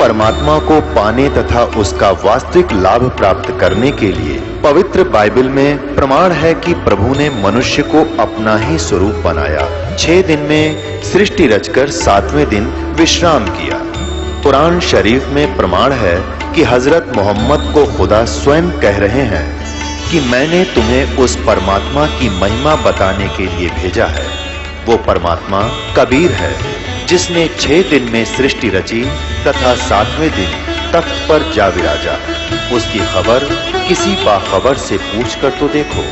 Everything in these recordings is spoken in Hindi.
परमात्मा को पाने तथा उसका वास्तविक लाभ प्राप्त करने के लिए पवित्र बाइबल में प्रमाण है कि प्रभु ने मनुष्य को अपना ही स्वरूप बनाया। 6 दिन में सृष्टि रचकर 7वें दिन विश्राम किया। कुरान शरीफ में प्रमाण है कि हजरत मोहम्मद को खुदा स्वयं कह रहे हैं कि मैंने तुम्हें उस परमात्मा की महिमा बताने के लिए भेजा है। वो परमात्मा कबीर है जिसने 6 दिन में सृष्टि रची तथा 7वें दिन तख्त पर जा विराजा। उसकी खबर किसी बाखबर से पूछकर तो देखो।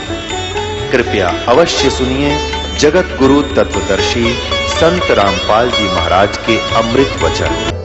कृपया अवश्य सुनिए जगत गुरु तत्वदर्शी संत रामपाल जी महाराज के अमृत वचन।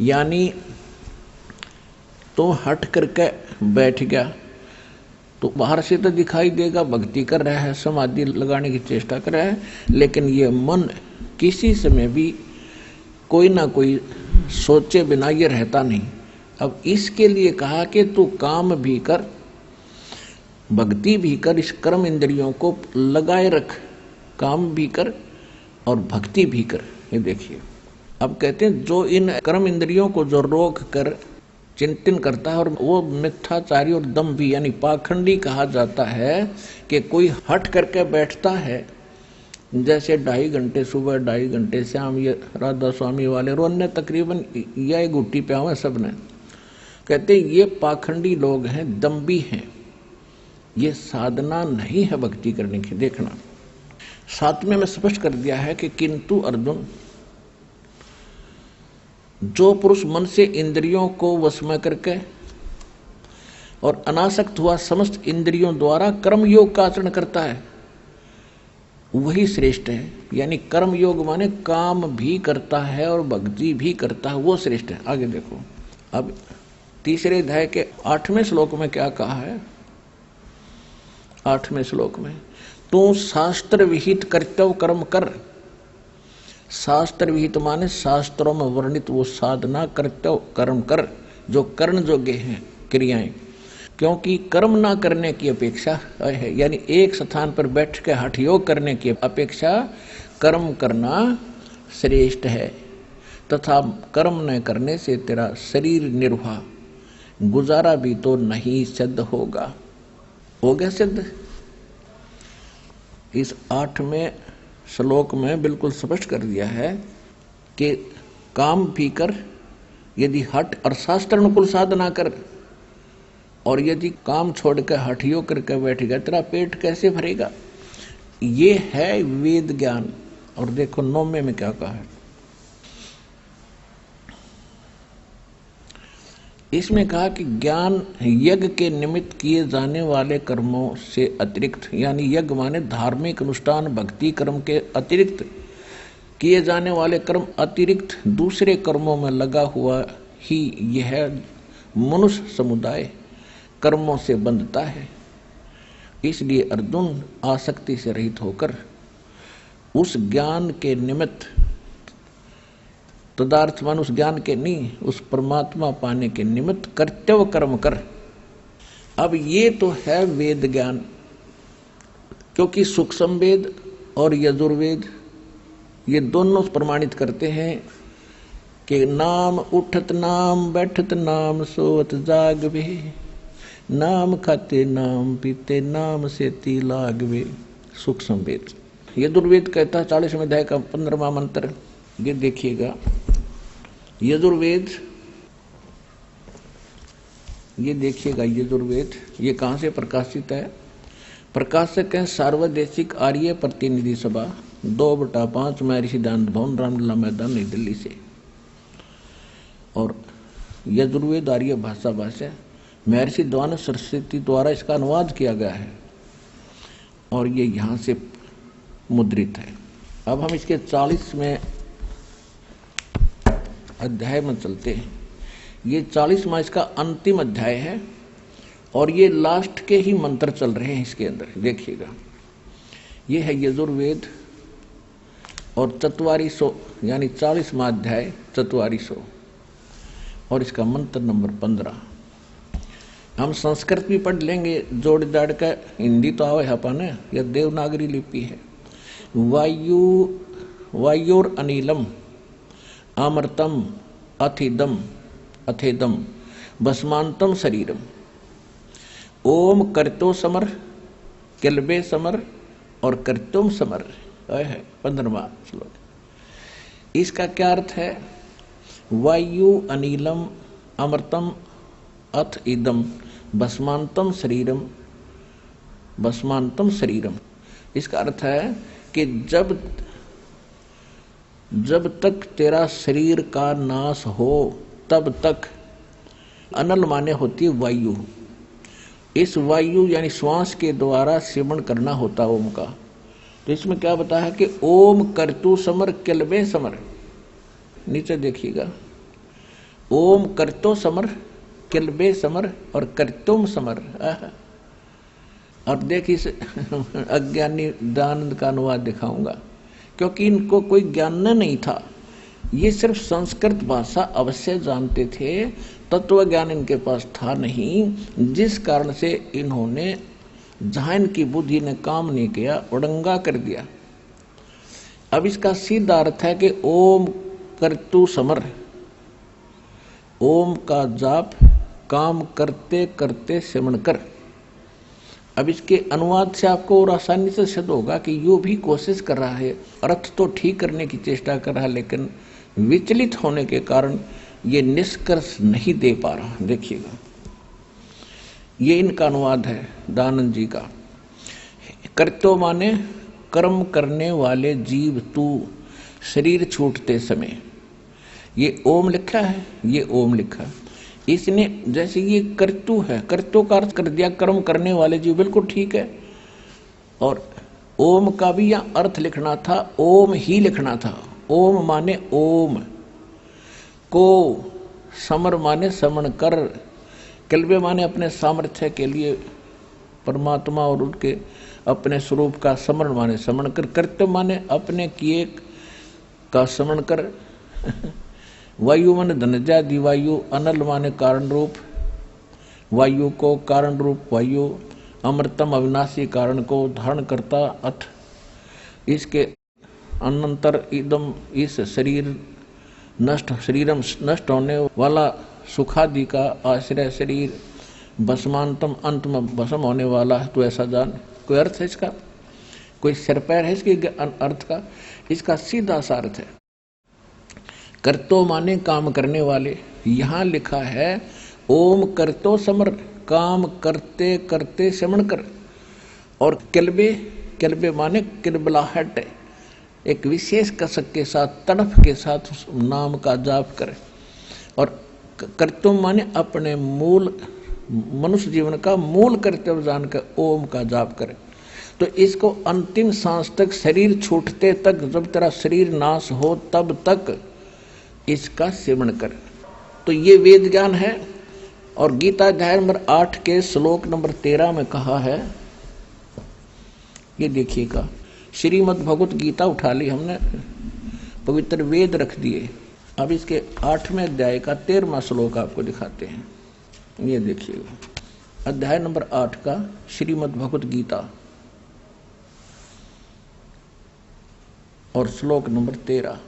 यानी तो हट करके बैठ गया तो बाहर से तो दिखाई देगा भक्ति कर रहा है, समाधि लगाने की चेष्टा कर रहा है, लेकिन ये मन किसी समय भी कोई ना कोई सोचे बिना ये रहता नहीं। अब इसके लिए कहा कि तू काम भी कर, भक्ति भी कर, इस कर्म इंद्रियों को लगाए रख, काम भी कर और भक्ति भी कर। ये देखिए अब कहते हैं जो इन कर्म इंद्रियों को जो रोक कर चिंतन करता है, और वो मिथ्याचारी और दम्भी यानी पाखंडी कहा जाता है कि कोई हट करके बैठता है, जैसे 2.5 घंटे सुबह 2.5 घंटे शाम, ये राधा स्वामी वाले और अन्य तकरीबन यह गुट्टी पे हुए सब ने, कहते ये पाखंडी लोग हैं, दम्भी हैं, ये साधना नहीं है भक्ति करने की। देखना 7वें में स्पष्ट कर दिया है कि किंतु अर्जुन, जो पुरुष मन से इंद्रियों को वश में करके और अनासक्त हुआ समस्त इंद्रियों द्वारा कर्म योग का आचरण करता है वही श्रेष्ठ है। यानी कर्म योग माने काम भी करता है और भक्ति भी करता है, वो श्रेष्ठ है। आगे देखो अब 3रे अध्याय के 8वें श्लोक में क्या कहा है। 8वें श्लोक में तू शास्त्र विहित कर्तव्य कर्म कर। शास्त्र विहित माने शास्त्रों में वर्णित वो साधना कर्तव्य कर्म कर जो कर्ण योग्य हैं क्रियाएं, क्योंकि कर्म ना करने की अपेक्षा है, यानी एक स्थान पर बैठ के हठ योग करने की अपेक्षा कर्म करना श्रेष्ठ है, तथा कर्म न करने से तेरा शरीर निर्वाह गुजारा भी तो नहीं सिद्ध होगा। हो गया सिद्ध। इस 8वें श्लोक में बिल्कुल स्पष्ट कर दिया है कि काम भी कर, यदि हट और शास्त्र अनुकूल साधना कर, और यदि काम छोड़ कर हठ योग करके बैठ गया तेरा पेट कैसे भरेगा। ये है वेद ज्ञान। और देखो 9वें में क्या कहा है। इसमें कहा कि ज्ञान यज्ञ के निमित्त किए जाने वाले कर्मों से अतिरिक्त, यानी यज्ञ माने धार्मिक अनुष्ठान भक्ति कर्म के अतिरिक्त किए जाने वाले कर्म अतिरिक्त दूसरे कर्मों में लगा हुआ ही यह मनुष्य समुदाय कर्मों से बंधता है। इसलिए अर्जुन आसक्ति से रहित होकर उस ज्ञान के निमित्त, तदार्थ मान उस ज्ञान के नहीं, उस परमात्मा पाने के निमित्त कर्तव्य कर्म कर। अब ये तो है वेद ज्ञान, क्योंकि सूक्ष्म वेद और यजुर्वेद ये दोनों प्रमाणित करते हैं कि नाम उठत नाम बैठत नाम सोत जागवे, नाम खाते नाम पीते नाम से ती लागवे। सूक्ष्म वेद। यजुर्वेद कहता है 40वें अध्याय का 15वां मंत्र, ये देखिएगा। यजुर्वेद ये देखिएगा यजुर्वेद, ये कहाँ से प्रकाशित है? प्रकाशक है सार्वदेशिक आर्य प्रतिनिधि सभा 2/5 महर्षि दानंद भवन, रामलीला मैदान, नई दिल्ली से। और यजुर्वेद आर्य भाषा भाष्य महर्षि द्वादश सरस्वती द्वारा इसका अनुवाद किया गया है और ये यहाँ से मुद्रित है। अब हम इसके 40वें अध्याय में चलते हैं। ये 40वां इसका अंतिम अध्याय है और ये लास्ट के ही मंत्र चल रहे हैं इसके अंदर। देखिएगा, ये है यजुर्वेद और 4400 यानी 40वां अध्याय 4400 और इसका मंत्र नंबर 15। हम संस्कृत भी पढ़ लेंगे जोड़ जाड़ का, हिंदी तो आवे अपन, यह देवनागरी लिपि है। वायुर अनिलम अमृतम अथेदम भस्मांतम शरीरम। ओम करतो समर किलबे समर और करतुम समर है 15वां श्लोक। इसका क्या अर्थ है? वायु अनिलम अमृतम अथ इदम भस्मांतम शरीरम। इसका अर्थ है कि जब तक तेरा शरीर का नाश हो तब तक, अनल माने होती है वायु, इस वायु यानी श्वास के द्वारा सेवन करना होता ओम का। तो इसमें क्या बताया है कि ओम करतु समर किलबे समर। नीचे देखिएगा, ओम करतो समर किलबे समर और करतुम समर। और देखिए इस अज्ञानी दानंद का अनुवाद दिखाऊंगा, क्योंकि इनको कोई ज्ञान नहीं था। ये सिर्फ संस्कृत भाषा अवश्य जानते थे, तत्व ज्ञान इनके पास था नहीं, जिस कारण से इन्होंने जहां इनकी बुद्धि ने काम नहीं किया उड़ंगा कर दिया। अब इसका सीधा अर्थ है कि ओम करतु समर, ओम का जाप काम करते करते सिमरण कर। अब इसके अनुवाद से आपको और आसानी से सिद्ध होगा कि यो भी कोशिश कर रहा है, अर्थ तो ठीक करने की चेष्टा कर रहा है, लेकिन विचलित होने के कारण ये निष्कर्ष नहीं दे पा रहा। देखिएगा, ये इनका अनुवाद है दानंद जी का। कर्तो माने कर्म करने वाले जीव तू शरीर छूटते समय। ये ओम लिखा है, ये ओम लिखा है। इसने जैसे ये कर्तु है, कर्तु का अर्थ कर दिया कर्म करने वाले जीव, बिल्कुल ठीक है। और ओम का भी यहाँ अर्थ लिखना था, ओम ही लिखना था। ओम माने ओम को, समर माने समण कर, किलबे माने अपने सामर्थ्य के लिए परमात्मा और उनके अपने स्वरूप का समरण माने समण कर, कर्तव्य माने अपने किए का समण कर। वायु माने धनजा दिवायु, अनल माने कारण रूप वायु को, कारण रूप वायु, अमृतम अविनाशी कारण को धारण करता अथ, इसके अनंतर इदम इस शरीर नष्ट, शरीरम नष्ट होने वाला, सुखादि का आश्रय शरीर, भस्मांतम अंत में भस्म होने वाला। तो ऐसा जान, कोई अर्थ है इसका? कोई सिर पैर है इसके अर्थ का? इसका सीधा सा अर्थ है कर्तो माने काम करने वाले। यहां लिखा है ओम करतो समर, काम करते करते समण कर। और किलबे, किलबे माने किलबलाहट, एक विशेष कसक के साथ, तड़फ के साथ उस नाम का जाप करे। और कर्तव्य माने अपने मूल मनुष्य जीवन का मूल कर्तव्य जानकर ओम का जाप करे। तो इसको अंतिम सांस तक, शरीर छूटते तक, जब तेरा शरीर नाश हो तब तक इसका सेवन कर। तो ये वेद ज्ञान है। और गीता अध्याय नंबर 8 के श्लोक नंबर 13 में कहा है, ये देखिएगा, श्रीमद् भगवत गीता उठा ली हमने, पवित्र वेद रख दिए। अब इसके 8वें अध्याय का 13वां श्लोक आपको दिखाते हैं। ये देखिएगा, अध्याय नंबर 8 का श्रीमद् भगवत गीता और श्लोक नंबर 13।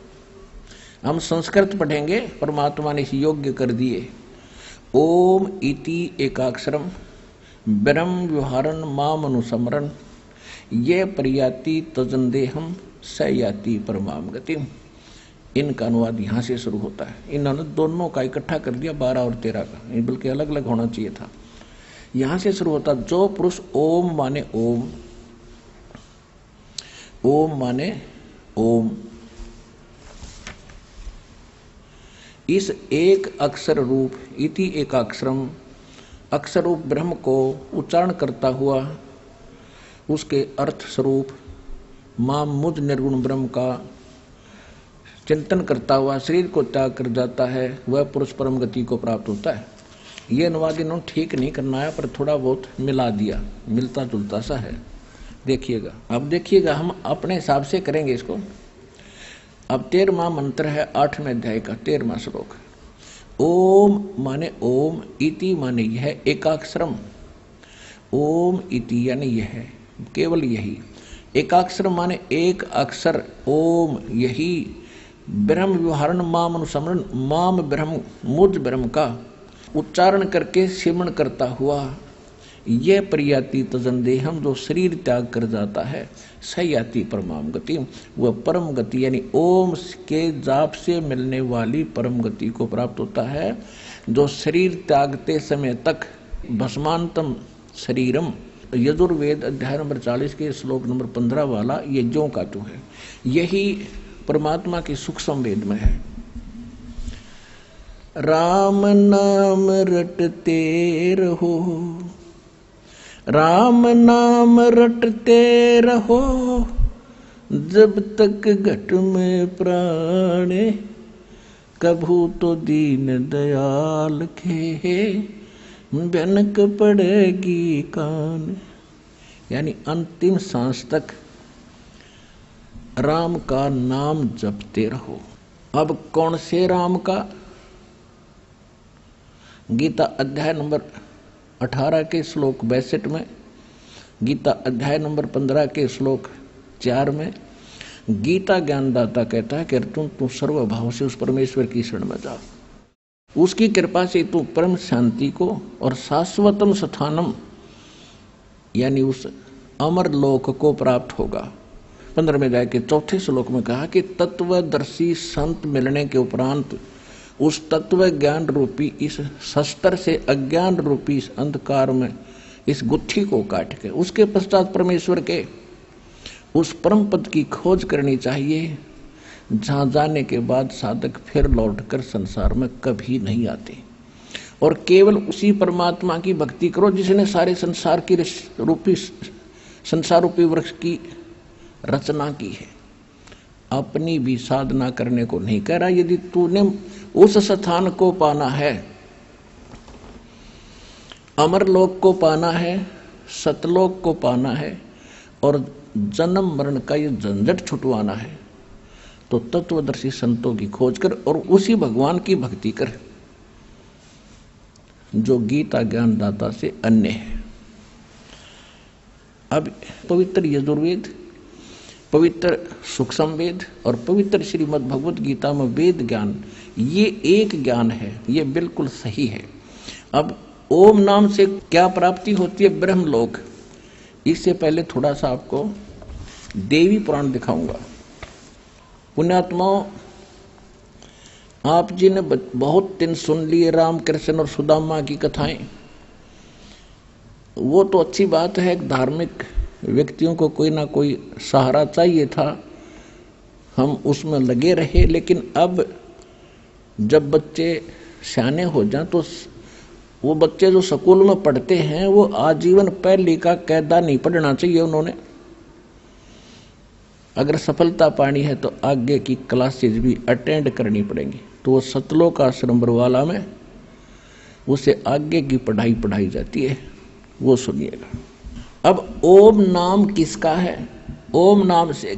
हम संस्कृत पढ़ेंगे, परमात्मा ने इस योग्य कर दिए। ओम इति एकाक्षरम ब्रह्म व्यवहारन माम अनुसमरण ये प्रयाति तजंदेहम स याति परमाम गतिम। इनका अनुवाद यहाँ से शुरू होता है। इन्होंने दोनों का इकट्ठा कर दिया 12 और 13 का, बल्कि अलग अलग होना चाहिए था। यहाँ से शुरू होता, जो पुरुष ओम माने ओम, ओम माने ओम, इस एक अक्षर रूप इति एकाक्षरम, अक्षर रूप ब्रह्म को उच्चारण करता हुआ उसके अर्थ स्वरूप मां मुझ निर्गुण ब्रह्म का चिंतन करता हुआ शरीर को त्याग कर जाता है, वह पुरुष परम गति को प्राप्त होता है। ये अनुवाद इन्होंने ठीक नहीं करना है, पर थोड़ा बहुत मिला दिया, मिलता जुलता सा है। देखिएगा, अब देखिएगा, हम अपने हिसाब से करेंगे इसको। अब 13वां मंत्र है 8वें अध्याय का 13वां श्लोक। ओम माने ओम, इति माने यह, एकाक्षरम, ओम इति यानी यह, केवल यही, एकाक्षरम माने एक अक्षर, ओम यही, ब्रह्म व्यवहारण माम अनुसमरण, माम ब्रह्म मुझ ब्रह्म का उच्चारण करके सिमरण करता हुआ, यह परियाति तजंदेहम, जो शरीर त्याग कर जाता है, सयाति परमाम गति, वह परम गति यानी ओम के जाप से मिलने वाली परम गति को प्राप्त होता है। जो शरीर त्यागते समय तक भस्मांतम शरीरम, यजुर्वेद अध्याय नंबर 40 के श्लोक नंबर 15 वाला ये ज्यों का त्यों है, यही परमात्मा की सुख संवेद में है। राम नाम रटते रहो, राम नाम रटते रहो, जब तक घट में प्राणे, कभू तो दीन दयाल के भनक पड़ेगी कान। यानी अंतिम सांस तक राम का नाम जपते रहो। अब कौन से राम का? गीता अध्याय नंबर 18 के श्लोक 62 में, गीता अध्याय नंबर 15 के श्लोक 4 में गीता ज्ञानदाता कहता है कि अर्जुन तू सर्वभाव से उस परमेश्वर की शरण में जा, उसकी कृपा से तू परम शांति को और शाश्वतम स्थानम यानी उस अमर लोक को प्राप्त होगा। 15वें अध्याय के 4थे श्लोक में कहा कि तत्वदर्शी संत मिलने के उपरांत उस तत्व ज्ञान रूपी इस शस्त्र से अज्ञान रूपी इस अंधकार में इस गुत्थी को काट के उसके पश्चात परमेश्वर के उस परम पद की खोज करनी चाहिए, जहां जाने के बाद साधक फिर लौटकर संसार में कभी नहीं आते, और केवल उसी परमात्मा की भक्ति करो जिसने सारे संसार की रूपी संसार रूपी वृक्ष की रचना की है। अपनी भी साधना करने को नहीं कह रहा। यदि तूने उस स्थान को पाना है, अमरलोक को पाना है, सतलोक को पाना है और जन्म मरण का ये झंझट छुटवाना है, तो तत्वदर्शी संतों की खोज कर और उसी भगवान की भक्ति कर जो गीता ज्ञानदाता से अन्य है। अब पवित्र यजुर्वेद, पवित्र सूक्ष्म वेद और पवित्र श्रीमद् भगवत गीता में वेद ज्ञान, ये एक ज्ञान है, ये बिल्कुल सही है। अब ओम नाम से क्या प्राप्ति होती है? ब्रह्मलोक। इससे पहले थोड़ा सा आपको देवी पुराण दिखाऊंगा। पुण्यात्माओं, आप जी ने बहुत दिन सुन लिए राम कृष्ण और सुदामा की कथाएं, वो तो अच्छी बात है। धार्मिक व्यक्तियों को कोई ना कोई सहारा चाहिए था, हम उसमें लगे रहे। लेकिन अब जब बच्चे सियाने हो जाएं तो वो बच्चे जो स्कूल में पढ़ते हैं वो आजीवन पहली का कायदा नहीं पढ़ना चाहिए उन्होंने। अगर सफलता पानी है तो आगे की क्लासेज भी अटेंड करनी पड़ेंगी। तो वो सतलोक आश्रम बरवाला में उसे आगे की पढ़ाई पढ़ाई जाती है, वो सुनिएगा। अब ओम नाम किसका है? ओम नाम से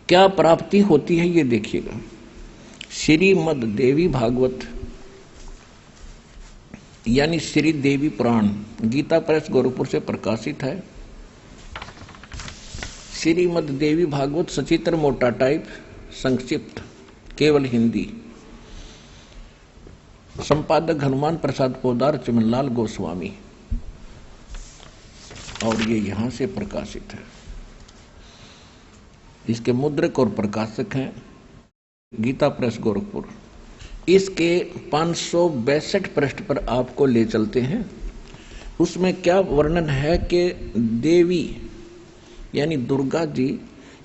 क्या प्राप्ति होती है ये देखिएगा। श्रीमद् देवी भागवत यानी श्री देवी पुराण गीता प्रेस गोरखपुर से प्रकाशित है। श्रीमद् देवी भागवत सचित्र मोटा टाइप, संक्षिप्त केवल हिंदी, संपादक हनुमान प्रसाद पोदार, चिमनलाल गोस्वामी, और ये यहां से प्रकाशित है। इसके मुद्रक और प्रकाशक हैं गीता प्रेस गोरखपुर। इसके 562 पृष्ठ पर आपको ले चलते हैं। उसमें क्या वर्णन है कि देवी यानी दुर्गा जी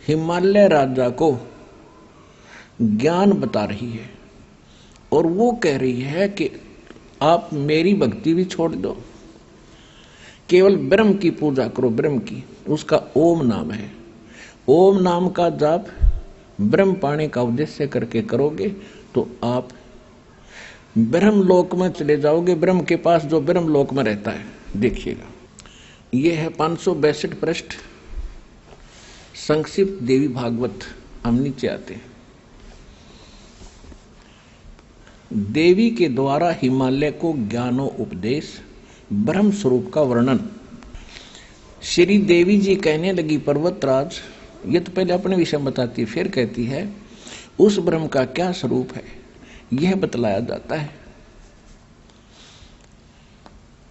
हिमालय राजा को ज्ञान बता रही है और वो कह रही है कि आप मेरी भक्ति भी छोड़ दो, केवल ब्रह्म की पूजा करो। ब्रह्म की, उसका ओम नाम है। ओम नाम का जाप ब्रह्म पाने का उद्देश्य करके करोगे तो आप ब्रह्म लोक में चले जाओगे, ब्रह्म के पास जो ब्रह्म लोक में रहता है। देखिएगा, यह है 562 पृष्ठ, संक्षिप्त देवी भागवत। हम नीचे आते हैं। देवी के द्वारा हिमालय को ज्ञानो उपदेश, ब्रह्म स्वरूप का वर्णन। श्री देवी जी कहने लगी, पर्वतराज, ये तो पहले अपने विषय में बताती है, फिर कहती है उस ब्रह्म का क्या स्वरूप है यह बतलाया जाता है,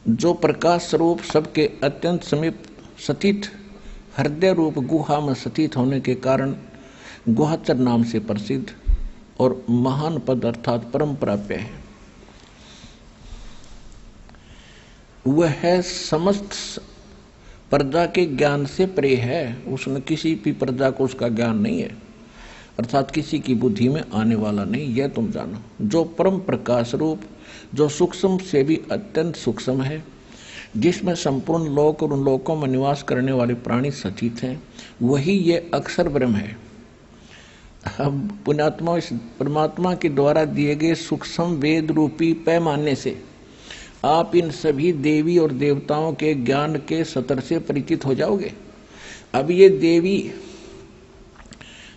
जो प्रकाश स्वरूप सबके अत्यंत समीप स्थित हृदय रूप गुहा में स्थित होने के कारण गुहाचर नाम से प्रसिद्ध और महान पद अर्थात परम प्राप्य है। वह है समस्त प्रजा के ज्ञान से परे है। उसने किसी भी प्रजा को उसका ज्ञान नहीं है, अर्थात किसी की बुद्धि में आने वाला नहीं। यह तुम जानो, जो परम प्रकाश रूप, जो सूक्ष्म से भी अत्यंत सूक्ष्म है, जिसमें संपूर्ण लोक और उन लोकों में निवास करने वाले प्राणी सचित हैं, वही ये अक्षर ब्रह्म है। अब पुण्यात्मा इस परमात्मा के द्वारा दिए गए सूक्ष्म वेद रूपी पैमाने से आप इन सभी देवी और देवताओं के ज्ञान के सतर से परिचित हो जाओगे। अब ये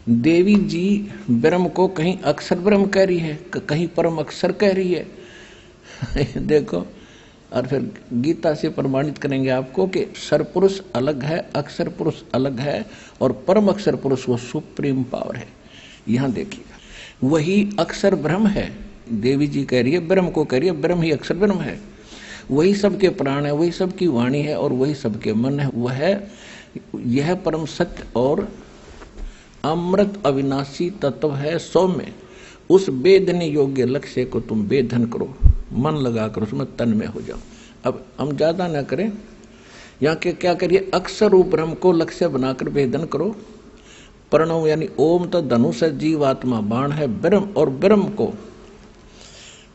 देवी जी ब्रह्म को कहीं अक्षर ब्रह्म कह रही है, कहीं परम अक्षर कह रही है। देखो, और फिर गीता से प्रमाणित करेंगे आपको कि सरपुरुष अलग है, अक्षर पुरुष अलग है, और परम अक्षर पुरुष वो सुप्रीम पावर है। यहां देखिएगा, वही अक्षर ब्रह्म है। देवी जी कह रही है, ब्रह्म को कह रही है, ब्रह्म ही अक्षर ब्रह्म है। वही सबके प्राण है, वही सबकी वाणी है और वही सबके मन है। वह यह परम सत्य और अमृत अविनाशी तत्व है। सौम्य उस वेदन योग्य लक्ष्य को तुम वेदन करो, मन लगाकर उसमें तन में हो जाओ। अब हम ज्यादा ना करें, यहाँ के क्या करिए, अक्षर रूप ब्रह्म को लक्ष्य बनाकर वेदन करो। प्रणव यानी ओम तो धनुष है, जीवात्मा बाण है, ब्रह्म और ब्रह्म को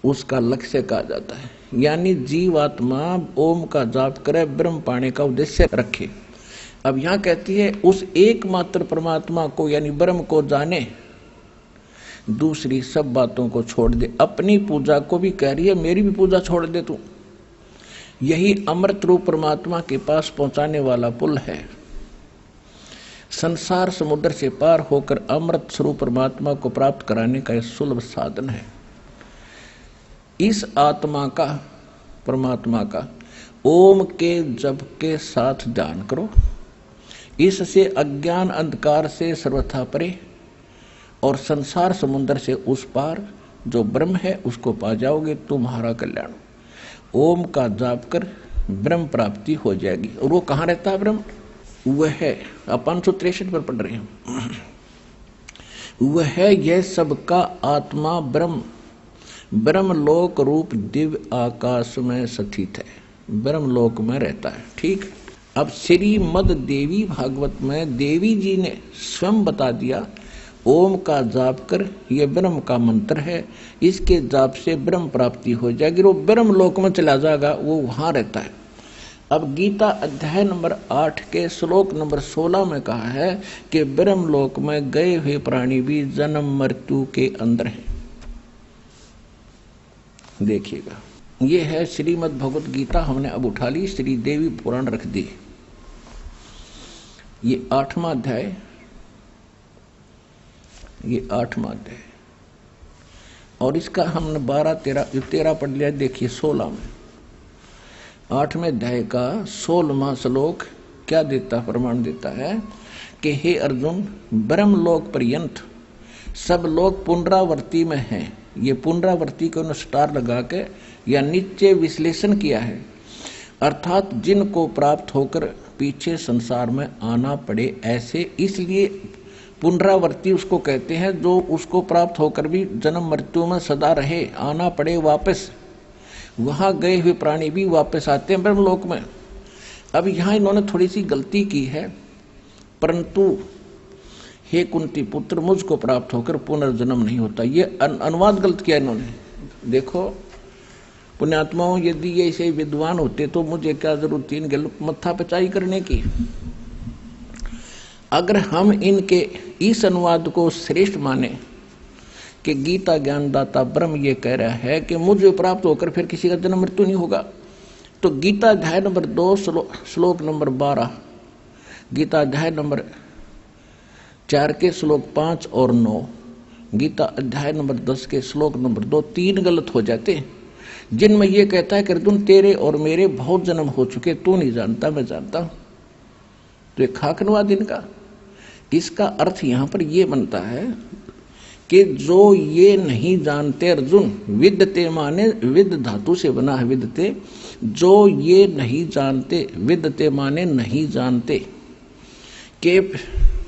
उसका लक्ष्य कहा जाता है। यानी जीवात्मा ओम का जाप करे, ब्रह्म पाने का उद्देश्य रखे। अब यहां कहती है उस एकमात्र परमात्मा को यानी ब्रह्म को जाने, दूसरी सब बातों को छोड़ दे। अपनी पूजा को भी कह रही है, मेरी भी पूजा छोड़ दे तू। यही अमृत रूप परमात्मा के पास पहुंचाने वाला पुल है। संसार समुद्र से पार होकर अमृत स्वरूप परमात्मा को प्राप्त कराने का यह सुलभ साधन है। इस आत्मा का, परमात्मा का ओम के जप के साथ ध्यान करो। इससे अज्ञान अंधकार से सर्वथा परे और संसार समुद्र से उस पार जो ब्रह्म है उसको पा जाओगे। तुम्हारा कल्याण। ओम का जाप कर ब्रह्म प्राप्ति हो जाएगी। और वो कहाँ रहता है ब्रह्म? वह है 563 पर पढ़ रहे हैं। वह है यह सबका आत्मा ब्रह्म, ब्रह्मलोक रूप दिव्य आकाश में स्थित है, ब्रह्मलोक में रहता है। ठीक। अब श्रीमद देवी भागवत में देवी जी ने स्वयं बता दिया, ओम का जाप कर, यह ब्रह्म का मंत्र है, इसके जाप से ब्रह्म प्राप्ति हो जाएगी। वो ब्रह्म लोक में चला जाएगा, वो वहां रहता है। अब गीता अध्याय नंबर 8 के श्लोक नंबर 16 में कहा है कि ब्रह्म लोक में गए हुए प्राणी भी जन्म मृत्यु के अंदर हैं। देखिएगा, ये है श्रीमद् भगवत गीता। हमने अब उठा ली, श्री देवी पुराण रख दी। ये 8वां अध्याय, ये 8वां अध्याय, और इसका हमने 13 पढ़ लिया। देखिए 16 में, 8वें अध्याय का 16वां श्लोक क्या देता, प्रमाण देता है कि हे अर्जुन, ब्रह्मलोक पर्यंत सब लोग पुनरावर्ती में हैं। ये पुनरावर्ती को स्टार लगा के या नीचे विश्लेषण किया है, अर्थात जिनको प्राप्त होकर पीछे संसार में आना पड़े ऐसे। इसलिए पुनरावर्ती उसको कहते हैं जो उसको प्राप्त होकर भी जन्म मृत्यु में सदा रहे, आना पड़े वापस। वहां गए हुए प्राणी भी वापस आते हैं ब्रह्मलोक में। अब यहां इन्होंने थोड़ी सी गलती की है, परंतु हे कुंती पुत्र, मुझको प्राप्त होकर पुनर्जन्म नहीं होता। ये अनुवाद गलत किया इन्होंने। देखो पुण्यात्माओं, यदि ये ऐसे विद्वान होते तो मुझे क्या जरूरत थी इनके मत्था पचाई करने की। अगर हम इनके इस अनुवाद को श्रेष्ठ माने कि गीता ज्ञानदाता ब्रह्म ये कह रहा है कि मुझे प्राप्त होकर फिर किसी का जन्म मृत्यु नहीं होगा, तो गीता अध्याय नंबर 2 श्लोक नंबर 12, गीता अध्याय नंबर 4 के श्लोक 5 और 9, गीता अध्याय नंबर 10 के श्लोक नंबर 2, 3 गलत हो जाते हैं, जिनमें यह कहता है कि अर्जुन तेरे और मेरे बहुत जन्म हो चुके, तू नहीं जानता मैं जानता हूं। तो एक खाकनवाद इनका। इसका अर्थ यहां पर यह बनता है कि जो ये नहीं जानते अर्जुन, विद्यते माने विद धातु से बना है विद्यते, जो ये नहीं जानते, विद्यते माने नहीं जानते कि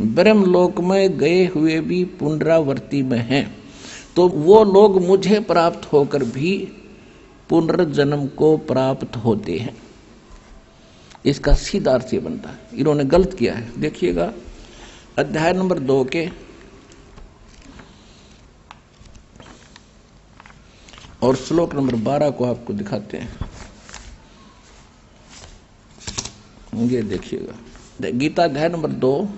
ब्रह्मलोक में गए हुए भी पुनरावर्ती में हैं, तो वो लोग मुझे प्राप्त होकर भी पुनर्जन्म को प्राप्त होते हैं। इसका सीधा अर्थ ये बनता है। इन्होंने गलत किया है। देखिएगा अध्याय नंबर 2 के और श्लोक नंबर 12 को आपको दिखाते हैं। ये देखिएगा, गीता अध्याय नंबर 2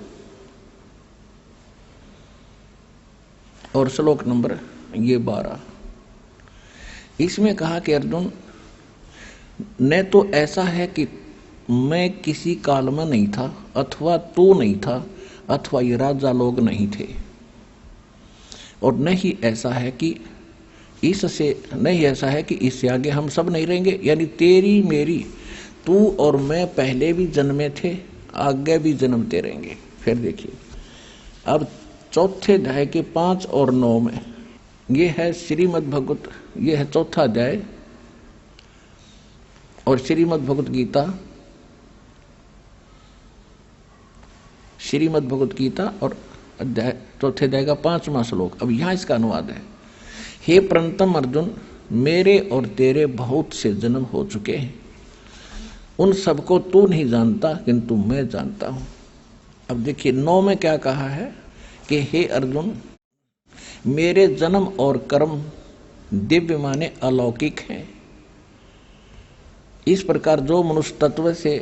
और श्लोक नंबर ये 12। इसमें कहा कि अर्जुन न तो ऐसा है कि मैं किसी काल में नहीं था, अथवा तू नहीं था, अथवा ये राजा लोग नहीं थे, और न ही ऐसा है कि इससे आगे हम सब नहीं रहेंगे। यानी तेरी मेरी, तू और मैं पहले भी जन्मे थे, आगे भी जन्मते रहेंगे। फिर देखिए अब चौथे अध्याय के 5 और 9 में, ये है श्रीमद् भगवत, ये है चौथा अध्याय और श्रीमद् भगवत गीता, श्रीमद् भगवत गीता और अध्याय चौथे अध्याय का 5वां श्लोक। अब यहां इसका अनुवाद है, हे प्रणतम अर्जुन, मेरे और तेरे बहुत से जन्म हो चुके हैं, उन सबको तू नहीं जानता किंतु मैं जानता हूं। अब देखिए 9 में क्या कहा है कि हे अर्जुन, मेरे जन्म और कर्म दिव्य माने अलौकिक हैं। इस प्रकार जो मनुष्य तत्व से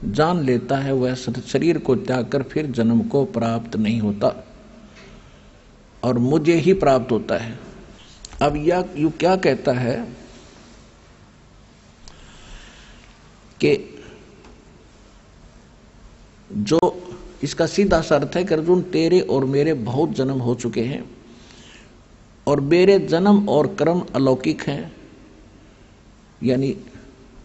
जान लेता है वह शरीर को त्याग कर फिर जन्म को प्राप्त नहीं होता और मुझे ही प्राप्त होता है। अब यू क्या कहता है कि जो इसका सीधा सा अर्थ है कि अर्जुन तेरे और मेरे बहुत जन्म हो चुके हैं और मेरे जन्म और कर्म अलौकिक हैं, यानी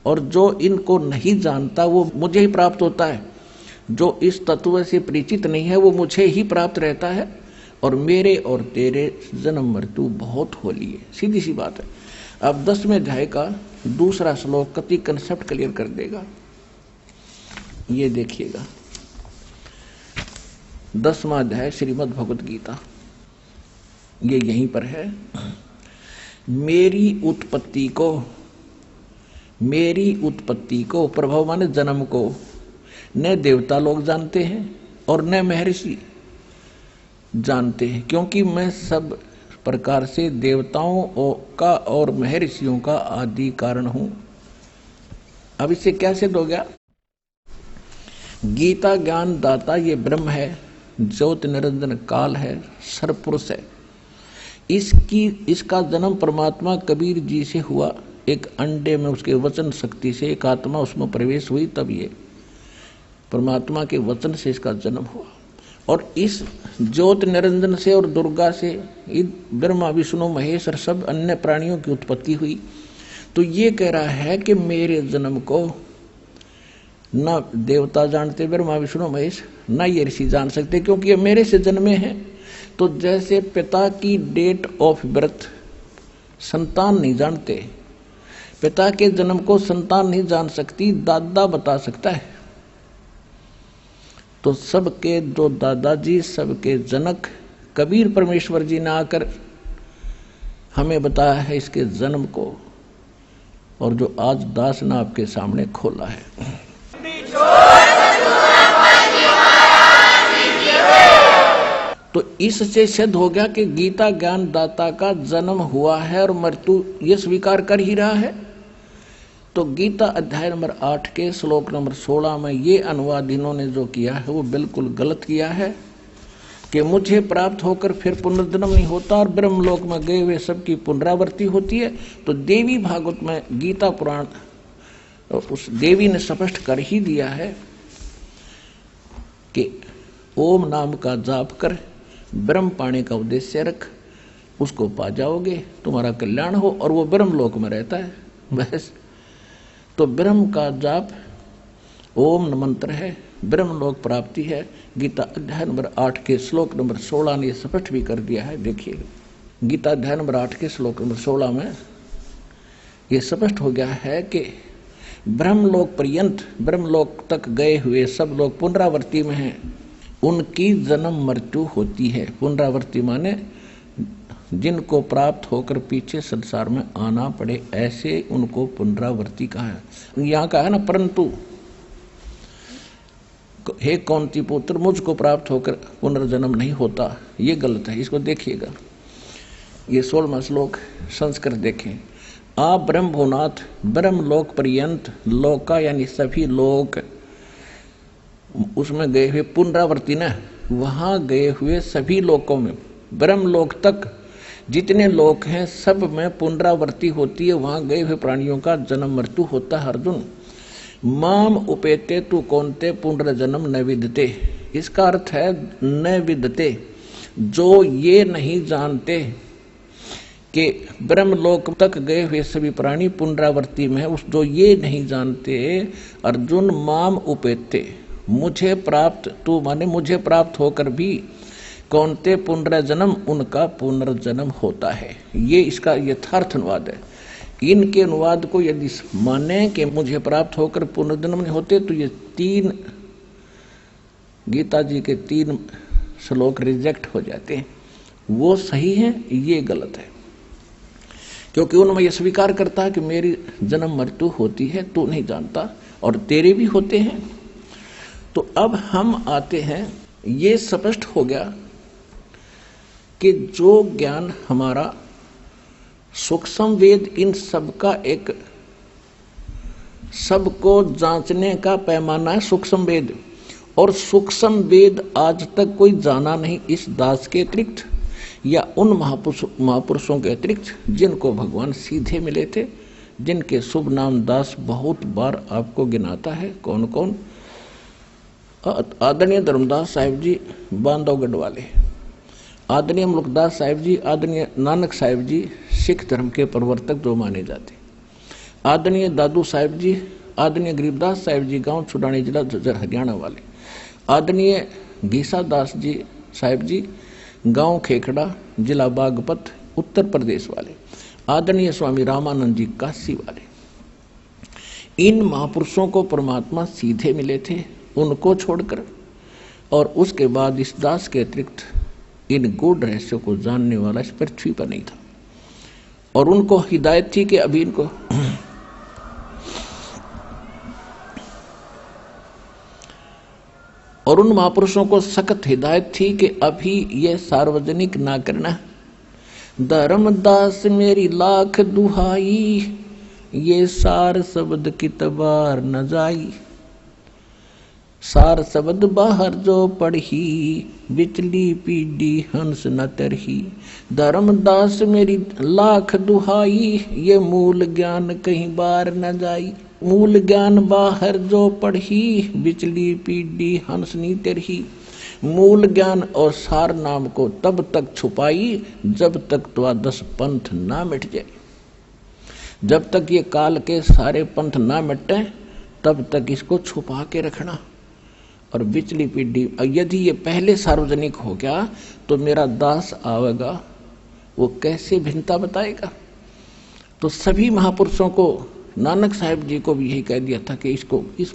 और जो इनको नहीं जानता वो मुझे ही प्राप्त होता है, जो इस तत्व से परिचित नहीं है वो मुझे ही प्राप्त रहता है, और मेरे और तेरे जन्म मृत्यु बहुत होली है। सीधी सी बात है। अब 10वें अध्याय का दूसरा श्लोक कति कंसेप्ट क्लियर कर देगा। ये देखिएगा 10वां अध्याय श्रीमद् भगवत गीता, ये यहीं पर है। मेरी उत्पत्ति को प्रभाव माने जन्म को न देवता लोग जानते हैं और न महर्षि जानते हैं, क्योंकि मैं सब प्रकार से देवताओं का और महर्षियों का आदि कारण हूं। अब इससे क्या सिद्ध हो गया? गीता ज्ञान दाता ये ब्रह्म है, ज्योति निरंजन काल है, सर्वपुरुष है। इसका जन्म परमात्मा कबीर जी से हुआ। एक अंडे में उसके वचन शक्ति से एक आत्मा उसमें प्रवेश हुई, तब ये परमात्मा के वचन से इसका जन्म हुआ। और इस ज्योति निरंजन से और दुर्गा से ब्रह्मा विष्णु महेश और सब अन्य प्राणियों की उत्पत्ति हुई। तो ये कह रहा है कि मेरे जन्म को न देवता जानते, ब्रह्मा विष्णु महेश, न ये ऋषि जान सकते, क्योंकि ये मेरे से जन्मे हैं। तो जैसे पिता की डेट ऑफ बर्थ संतान नहीं जानते, पिता के जन्म को संतान नहीं जान सकती, दादा बता सकता है। तो सबके जो दादाजी, सबके जनक कबीर परमेश्वर जी ने आकर हमें बताया है इसके जन्म को, और जो आज दास ने आपके सामने खोला है। तो इससे सिद्ध हो गया कि गीता ज्ञान दाता का जन्म हुआ है और मृत्यु ये स्वीकार कर ही रहा है। तो गीता अध्याय नंबर 8 के श्लोक नंबर 16 में ये अनुवाद इन्होंने जो किया है वो बिल्कुल गलत किया है कि मुझे प्राप्त होकर फिर पुनर्जन्म नहीं होता और ब्रह्मलोक में गए हुए सबकी पुनरावृत्ति होती है। तो देवी भागवत में गीता पुराण उस देवी ने स्पष्ट कर ही दिया है कि ओम नाम का जाप कर ब्रह्म पाने का उद्देश्य रख, उसको पा जाओगे, तुम्हारा कल्याण हो, और वो ब्रह्मलोक में रहता है बस। तो ब्रह्म का जाप ओम मंत्र है, ब्रह्मलोक प्राप्ति है। गीता अध्याय नंबर 8 के श्लोक नंबर 16 ने स्पष्ट भी कर दिया है। देखिए गीता अध्याय नंबर 8 के श्लोक नंबर 16 में ये स्पष्ट हो गया है कि ब्रह्मलोक पर्यंत, ब्रह्मलोक तक गए हुए सब लोग पुनरावृत्ति में हैं, उनकी जन्म मृत्यु होती है। पुनरावृत्ति माने जिनको प्राप्त होकर पीछे संसार में आना पड़े, ऐसे उनको पुनरावृत्ति कहा है। यहाँ का है ना, परंतु हे कौंती पुत्र मुझको प्राप्त होकर पुनर्जन्म नहीं होता, ये गलत है। इसको देखिएगा, ये 16वां श्लोक संस्कृत देखें। आ ब्रह्म भुनाथ ब्रह्मलोक पर्यंत, लोका यानी सभी लोक, उसमें गए हुए पुनरावृत्ति न, वहां गए हुए सभी लोकों में, ब्रह्मलोक तक जितने लोक हैं सब में पुनरावृत्ति होती है, वहां गए हुए प्राणियों का जन्म मृत्यु होता है। अर्जुन माम उपेते तू कौनते पुनर्जन्म न विदते, इसका अर्थ है न विदते, जो ये नहीं जानते कि ब्रह्मलोक तक गए हुए सभी प्राणी पुनरावृत्ति में है, उस जो ये नहीं जानते अर्जुन माम उपेते, मुझे प्राप्त, तू माने मुझे प्राप्त होकर भी कौनते पुनर्जन्म, उनका पुनर्जन्म होता है। ये इसका यथार्थ अनुवाद है। इनके अनुवाद को यदि माने कि मुझे प्राप्त होकर पुनर्जन्म नहीं होते, तो ये 3 गीता जी के 3 श्लोक रिजेक्ट हो जाते हैं। वो सही है, ये गलत है, क्योंकि उनमें यह स्वीकार करता है कि मेरी जन्म मृत्यु होती है, तू नहीं जानता, और तेरे भी होते हैं। तो अब हम आते हैं, ये स्पष्ट हो गया कि जो ज्ञान हमारा सूक्ष्म वेद इन सबका एक सबको जांचने का पैमाना है सूक्ष्म वेद, और सूक्ष्म वेद आज तक कोई जाना नहीं इस दास के अतिरिक्त या उन महापुरुषों के अतिरिक्त जिनको भगवान सीधे मिले थे, जिनके शुभ नाम दास बहुत बार आपको गिनाता है। कौन कौन? आदरणीय धर्मदास साहिब जी बांधवगढ़ वाले, आदरणीय मुल्कदास साहिब जी, आदरणीय नानक साहिब जी सिख धर्म के प्रवर्तक जो माने जाते, आदरणीय दादू साहिब जी, आदरणीय गरीबदास साहिब जी गांव छुड़ानी जिला झज्जर हरियाणा वाले, आदरणीय घीसा दास जी साहिब जी गांव खेखड़ा जिला बागपत उत्तर प्रदेश वाले, आदरणीय स्वामी रामानंद जी काशी वाले। इन महापुरुषों को परमात्मा सीधे मिले थे, उनको छोड़कर, और उसके बाद इस दास के अतिरिक्त इन गूढ़ रहस्यों को जानने वाला इस पृथ्वी पर नहीं था। और उनको हिदायत थी कि अभी इनको और उन महापुरुषों को सख्त हिदायत थी कि अभी ये सार्वजनिक ना करना। धर्मदास मेरी लाख दुहाई, ये सार शब्द की तबार न जाई, सार शब्द बाहर जो पढ़ी, बिचली पीढ़ी हंस न तरही। धर्मदास मेरी लाख दुहाई, ये मूल ज्ञान कहीं बार न जाई, मूल ज्ञान बाहर जो पढ़ी, बिचली पीढ़ी हंस नी तरही। मूल ज्ञान और सार नाम को तब तक छुपाई जब तक द्वादश पंथ ना मिट जाए। जब तक ये काल के सारे पंथ ना मिटे तब तक इसको छुपा के रखना। और बिचली पीढ़ी, यदि ये पहले सार्वजनिक हो गया तो मेरा दास आवेगा, वो कैसे भिन्नता बताएगा। तो सभी महापुरुषों को, नानक साहिब जी को भी यही कह दिया था कि इसको, इस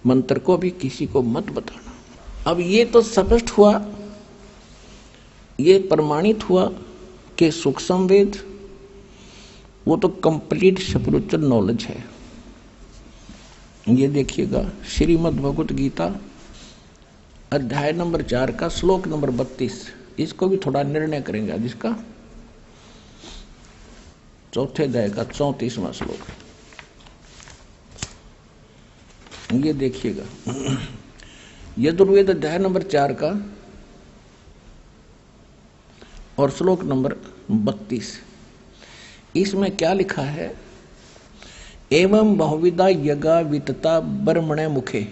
मंत्र को भी किसी को मत बताना। अब ये तो स्पष्ट हुआ, ये प्रमाणित हुआ कि सूक्ष्म वेद वो तो कंप्लीट स्पिरिचुअल नॉलेज है। ये देखिएगा श्रीमद् भगवत गीता अध्याय नंबर 4 का श्लोक नंबर 32, इसको भी थोड़ा निर्णय करेंगे आज इसका। चौथे अध्याय का 34वां श्लोक, ये देखिएगा यजुर्वेद अध्याय नंबर 4 का और श्लोक नंबर 32। इसमें क्या लिखा है? एवं बहुविधा यज्ञा वितता ब्रह्मणे मुखे।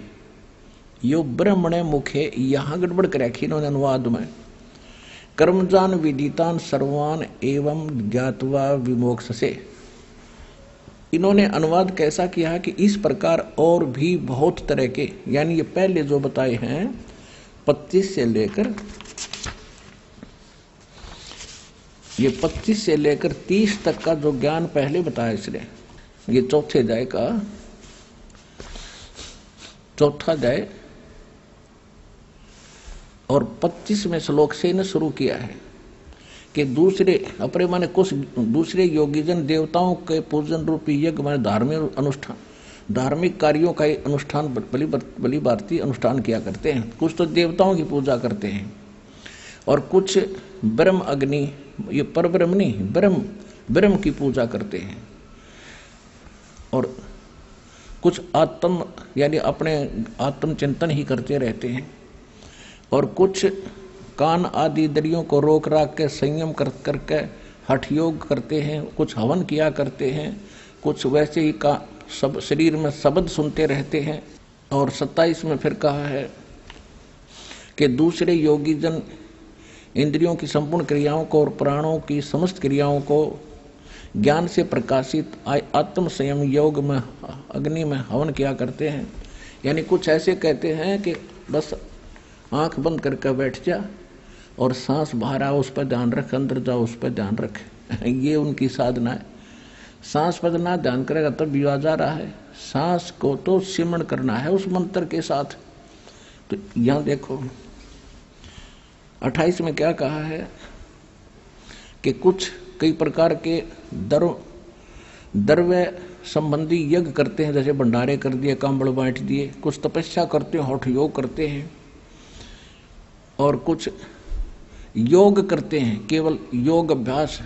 यो ब्रह्मणे मुखे यहां गड़बड़ कर रखी इन्होंने अनुवाद में। कर्मजान विदितान सर्वान एवं ज्ञात्वा विमोक्षसे। इन्होंने अनुवाद कैसा किया है कि इस प्रकार और भी बहुत तरह के, यानी ये पहले जो बताए हैं 25 से लेकर ये 25 से लेकर 30 तक का जो ज्ञान पहले बताया इसने, ये चौथे अध्याय का चौथा अध्याय और 25वें श्लोक से इन्हें शुरू किया है कि दूसरे अपने माने कुछ दूसरे योगीजन देवताओं के पूजन रूपी यज्ञ माने धार्मिक अनुष्ठान, धार्मिक कार्यों का अनुष्ठान बलि भारती अनुष्ठान किया करते हैं। कुछ तो देवताओं की पूजा करते हैं और कुछ ब्रह्म अग्नि, ये परब्रह्म नहीं ब्रह्म की पूजा करते हैं, और कुछ आत्म यानी अपने आत्म चिंतन ही करते रहते हैं, और कुछ कान आदि इंद्रियों को रोक राख के संयम करके हठ योग करते हैं, कुछ हवन किया करते हैं, कुछ वैसे ही का सब शरीर में शब्द सुनते रहते हैं। और 27 में फिर कहा है कि दूसरे योगी जन इंद्रियों की संपूर्ण क्रियाओं को और प्राणों की समस्त क्रियाओं को ज्ञान से प्रकाशित आत्म संयम योग में अग्नि में हवन किया करते हैं। यानी कुछ ऐसे कहते हैं कि बस आंख बंद करके बैठ जा और सांस बाहर आओ उस पर ध्यान रख, अंदर जाओ उस पर ध्यान रख, ये उनकी साधना है। सांस पर ना ध्यान करेगा तब भी आ जा रहा है, सांस को तो सिमरण करना है उस मंत्र के साथ। तो यहां देखो 28 में क्या कहा है कि कुछ कई प्रकार के द्रव्य संबंधी यज्ञ करते हैं, जैसे भंडारे कर दिए, कांबड़ बांट दिए, कुछ तपस्या करते हैं, हठ योग करते हैं, और कुछ योग करते हैं केवल योग अभ्यास।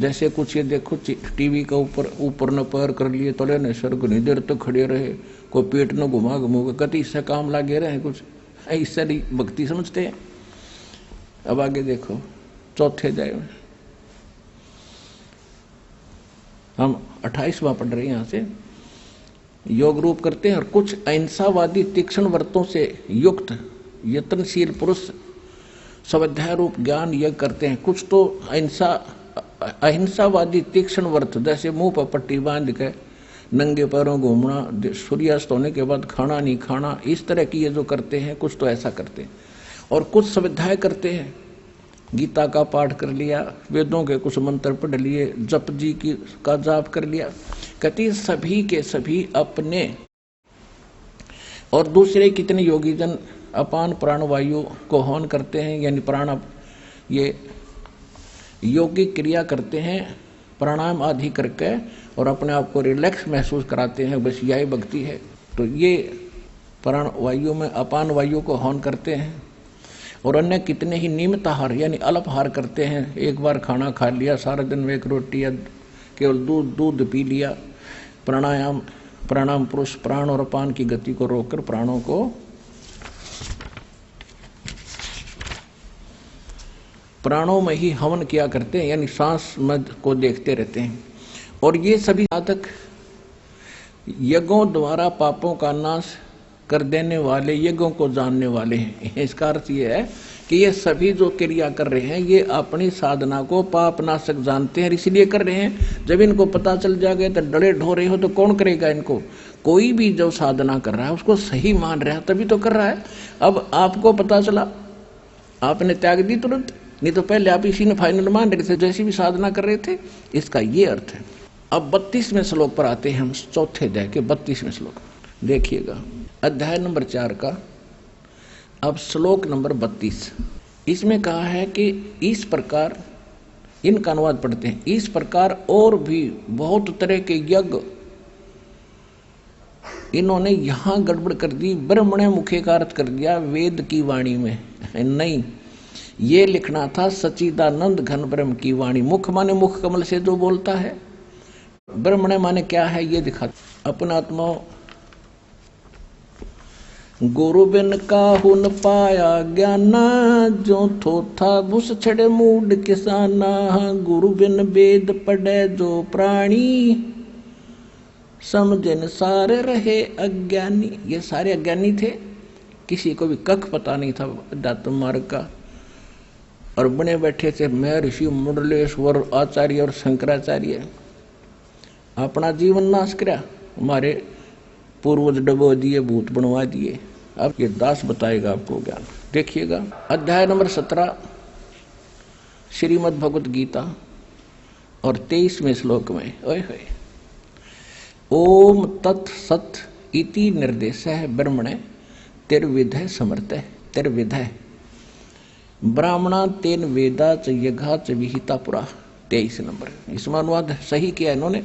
जैसे कुछ ये देखो टीवी का ऊपर न पैर कर लिए, तले न सर घनी देर तक खड़े रहे, कोई पेट न घुमा घूम कति इससे काम लागे रहे, कुछ इससे भक्ति समझते हैं। अब आगे देखो चौथे अध्याय में हम 28वां पढ़ रहे हैं, यहां से योग रूप करते हैं। और कुछ अहिंसावादी तीक्ष्ण व्रतों से युक्त यत्नशील पुरुष स्वाध्याय रूप ज्ञान यज्ञ करते हैं। कुछ तो अहिंसावादी तीक्ष्ण व्रत, जैसे मुंह पर पट्टी बांध के नंगे पैरों घूमना, सूर्यास्त होने के बाद खाना नहीं खाना, इस तरह की ये जो करते हैं, कुछ तो ऐसा करते हैं। और कुछ स्वाध्याय करते हैं, गीता का पाठ कर लिया, वेदों के कुछ मंत्र पढ़ लिए, जप जी का जाप कर लिया। कहती सभी के सभी अपने और दूसरे कितने योगी जन अपान प्राणवायु को हवन करते हैं, यानी प्राण ये योगिक क्रिया करते हैं प्राणायाम आदि करके, और अपने आप को रिलैक्स महसूस कराते हैं, बस यही भक्ति है। तो ये प्राण वायु में अपान वायु को हवन करते हैं। और अन्य कितने ही नियमित आहार यानी अल्पाहार करते हैं, एक बार खाना खा लिया, सारा दिन में एक रोटी या केवल दूध पी लिया। प्राणायाम पुरुष प्राण और अपान की गति को रोककर प्राणों को प्राणों में ही हवन किया करते हैं, यानी सांस मद को देखते रहते हैं। और ये सभी साधक यज्ञों द्वारा पापों का नाश कर देने वाले, यज्ञों को जानने वाले हैं। इसका अर्थ ये है कि ये सभी जो क्रिया कर रहे हैं ये अपनी साधना को पाप नाशक जानते हैं, इसलिए कर रहे हैं। जब इनको पता चल जाएगा तो डरे ढो रहे हो तो कौन करेगा इनको? कोई भी जो साधना कर रहा है उसको सही मान रहा है तभी तो कर रहा है। अब आपको पता चला, आपने त्याग दी तुरंत, नहीं तो पहले आप इसी ने फाइनल मान रहे थे जैसी भी साधना कर रहे थे। इसका ये अर्थ है। अब 32वें श्लोक पर आते हैं हम, चौथे अध्याय के 32वें श्लोक देखिएगा। अध्याय नंबर 4 का अब श्लोक नंबर 32, इसमें कहा है कि इस प्रकार, इनका अनुवाद पढ़ते हैं, इस प्रकार और भी बहुत तरह के यज्ञ इन्होंने यहां गड़बड़ कर दी। ब्रह्मणे मुखे का अर्थ कर दिया वेद की वाणी में, नहीं, ये लिखना था सच्चिदानंद घन ब्रह्म की वाणी। मुख माने मुख कमल से जो बोलता है, ब्रह्मणे माने क्या है ये दिखा। अपना आत्मा गुरु बिन काहू न पाया ज्ञाना, जो थोथा भूस छड़े मूड किसाना। गुरु बिन वेद पढ़े जो प्राणी, समझन सारे रहे अज्ञानी। ये सारे अज्ञानी थे, किसी को भी कख पता नहीं था अध्यात्म मार्ग का, और बने बैठे थे महर्षि मुंडलेश्वर आचार्य और शंकराचार्य। अपना जीवन नाश कराया, हमारे पूर्वज डबो दिए, भूत बनवा दिए। अब ये दास बताएगा आपको ज्ञान। देखिएगा अध्याय नंबर 17 श्रीमद् भगवत गीता और 23वें श्लोक में, ओए होए, ओम तत् सत इति निर्देशः ब्रह्मणे तिर्विधः समर्थः। तिर्विधः ब्राह्मणा तेन वेदा च यज्ञा च विहिता पुरा। 23 नंबर, इसमें अनुवाद सही किया इन्होंने।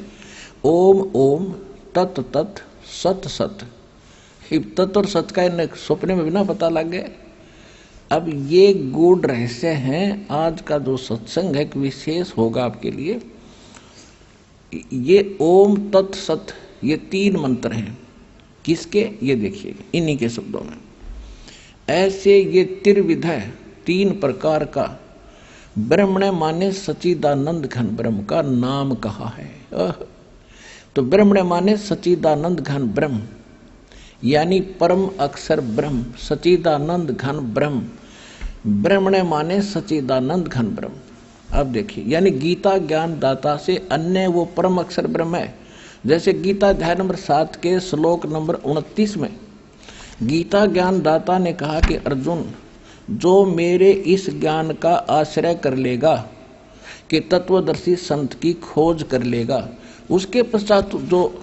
ओम ओम तत् तत् सत सत। तत् और सत का इन्हें सपने में भी ना पता लग गए। अब ये गूढ़ रहस्य हैं। आज का जो सत्संग है विशेष होगा आपके लिए। ये ओम तत् सत, ये 3 मंत्र हैं। किसके? ये देखिए इन्हीं के शब्दों में। ऐसे ये त्रिविध है, 3 प्रकार का ब्रह्मणे माने सच्चिदानंद घन ब्रह्म का नाम कहा है। तो ब्रह्मणे माने सच्चिदानंद घन ब्रह्म, यानी परम अक्षर ब्रह्म, सच्चिदानंद घन ब्रह्म। ब्रह्मणे माने सच्चिदानंद घन ब्रह्म। अब देखिए, यानी गीता ज्ञान दाता से अन्य वो परम अक्षर ब्रह्म है। जैसे गीता अध्याय नंबर 7 के श्लोक नंबर 29 में गीता ज्ञान दाता ने कहा कि अर्जुन, जो मेरे इस ज्ञान का आश्रय कर लेगा, कि तत्वदर्शी संत की खोज कर लेगा, उसके पश्चात जो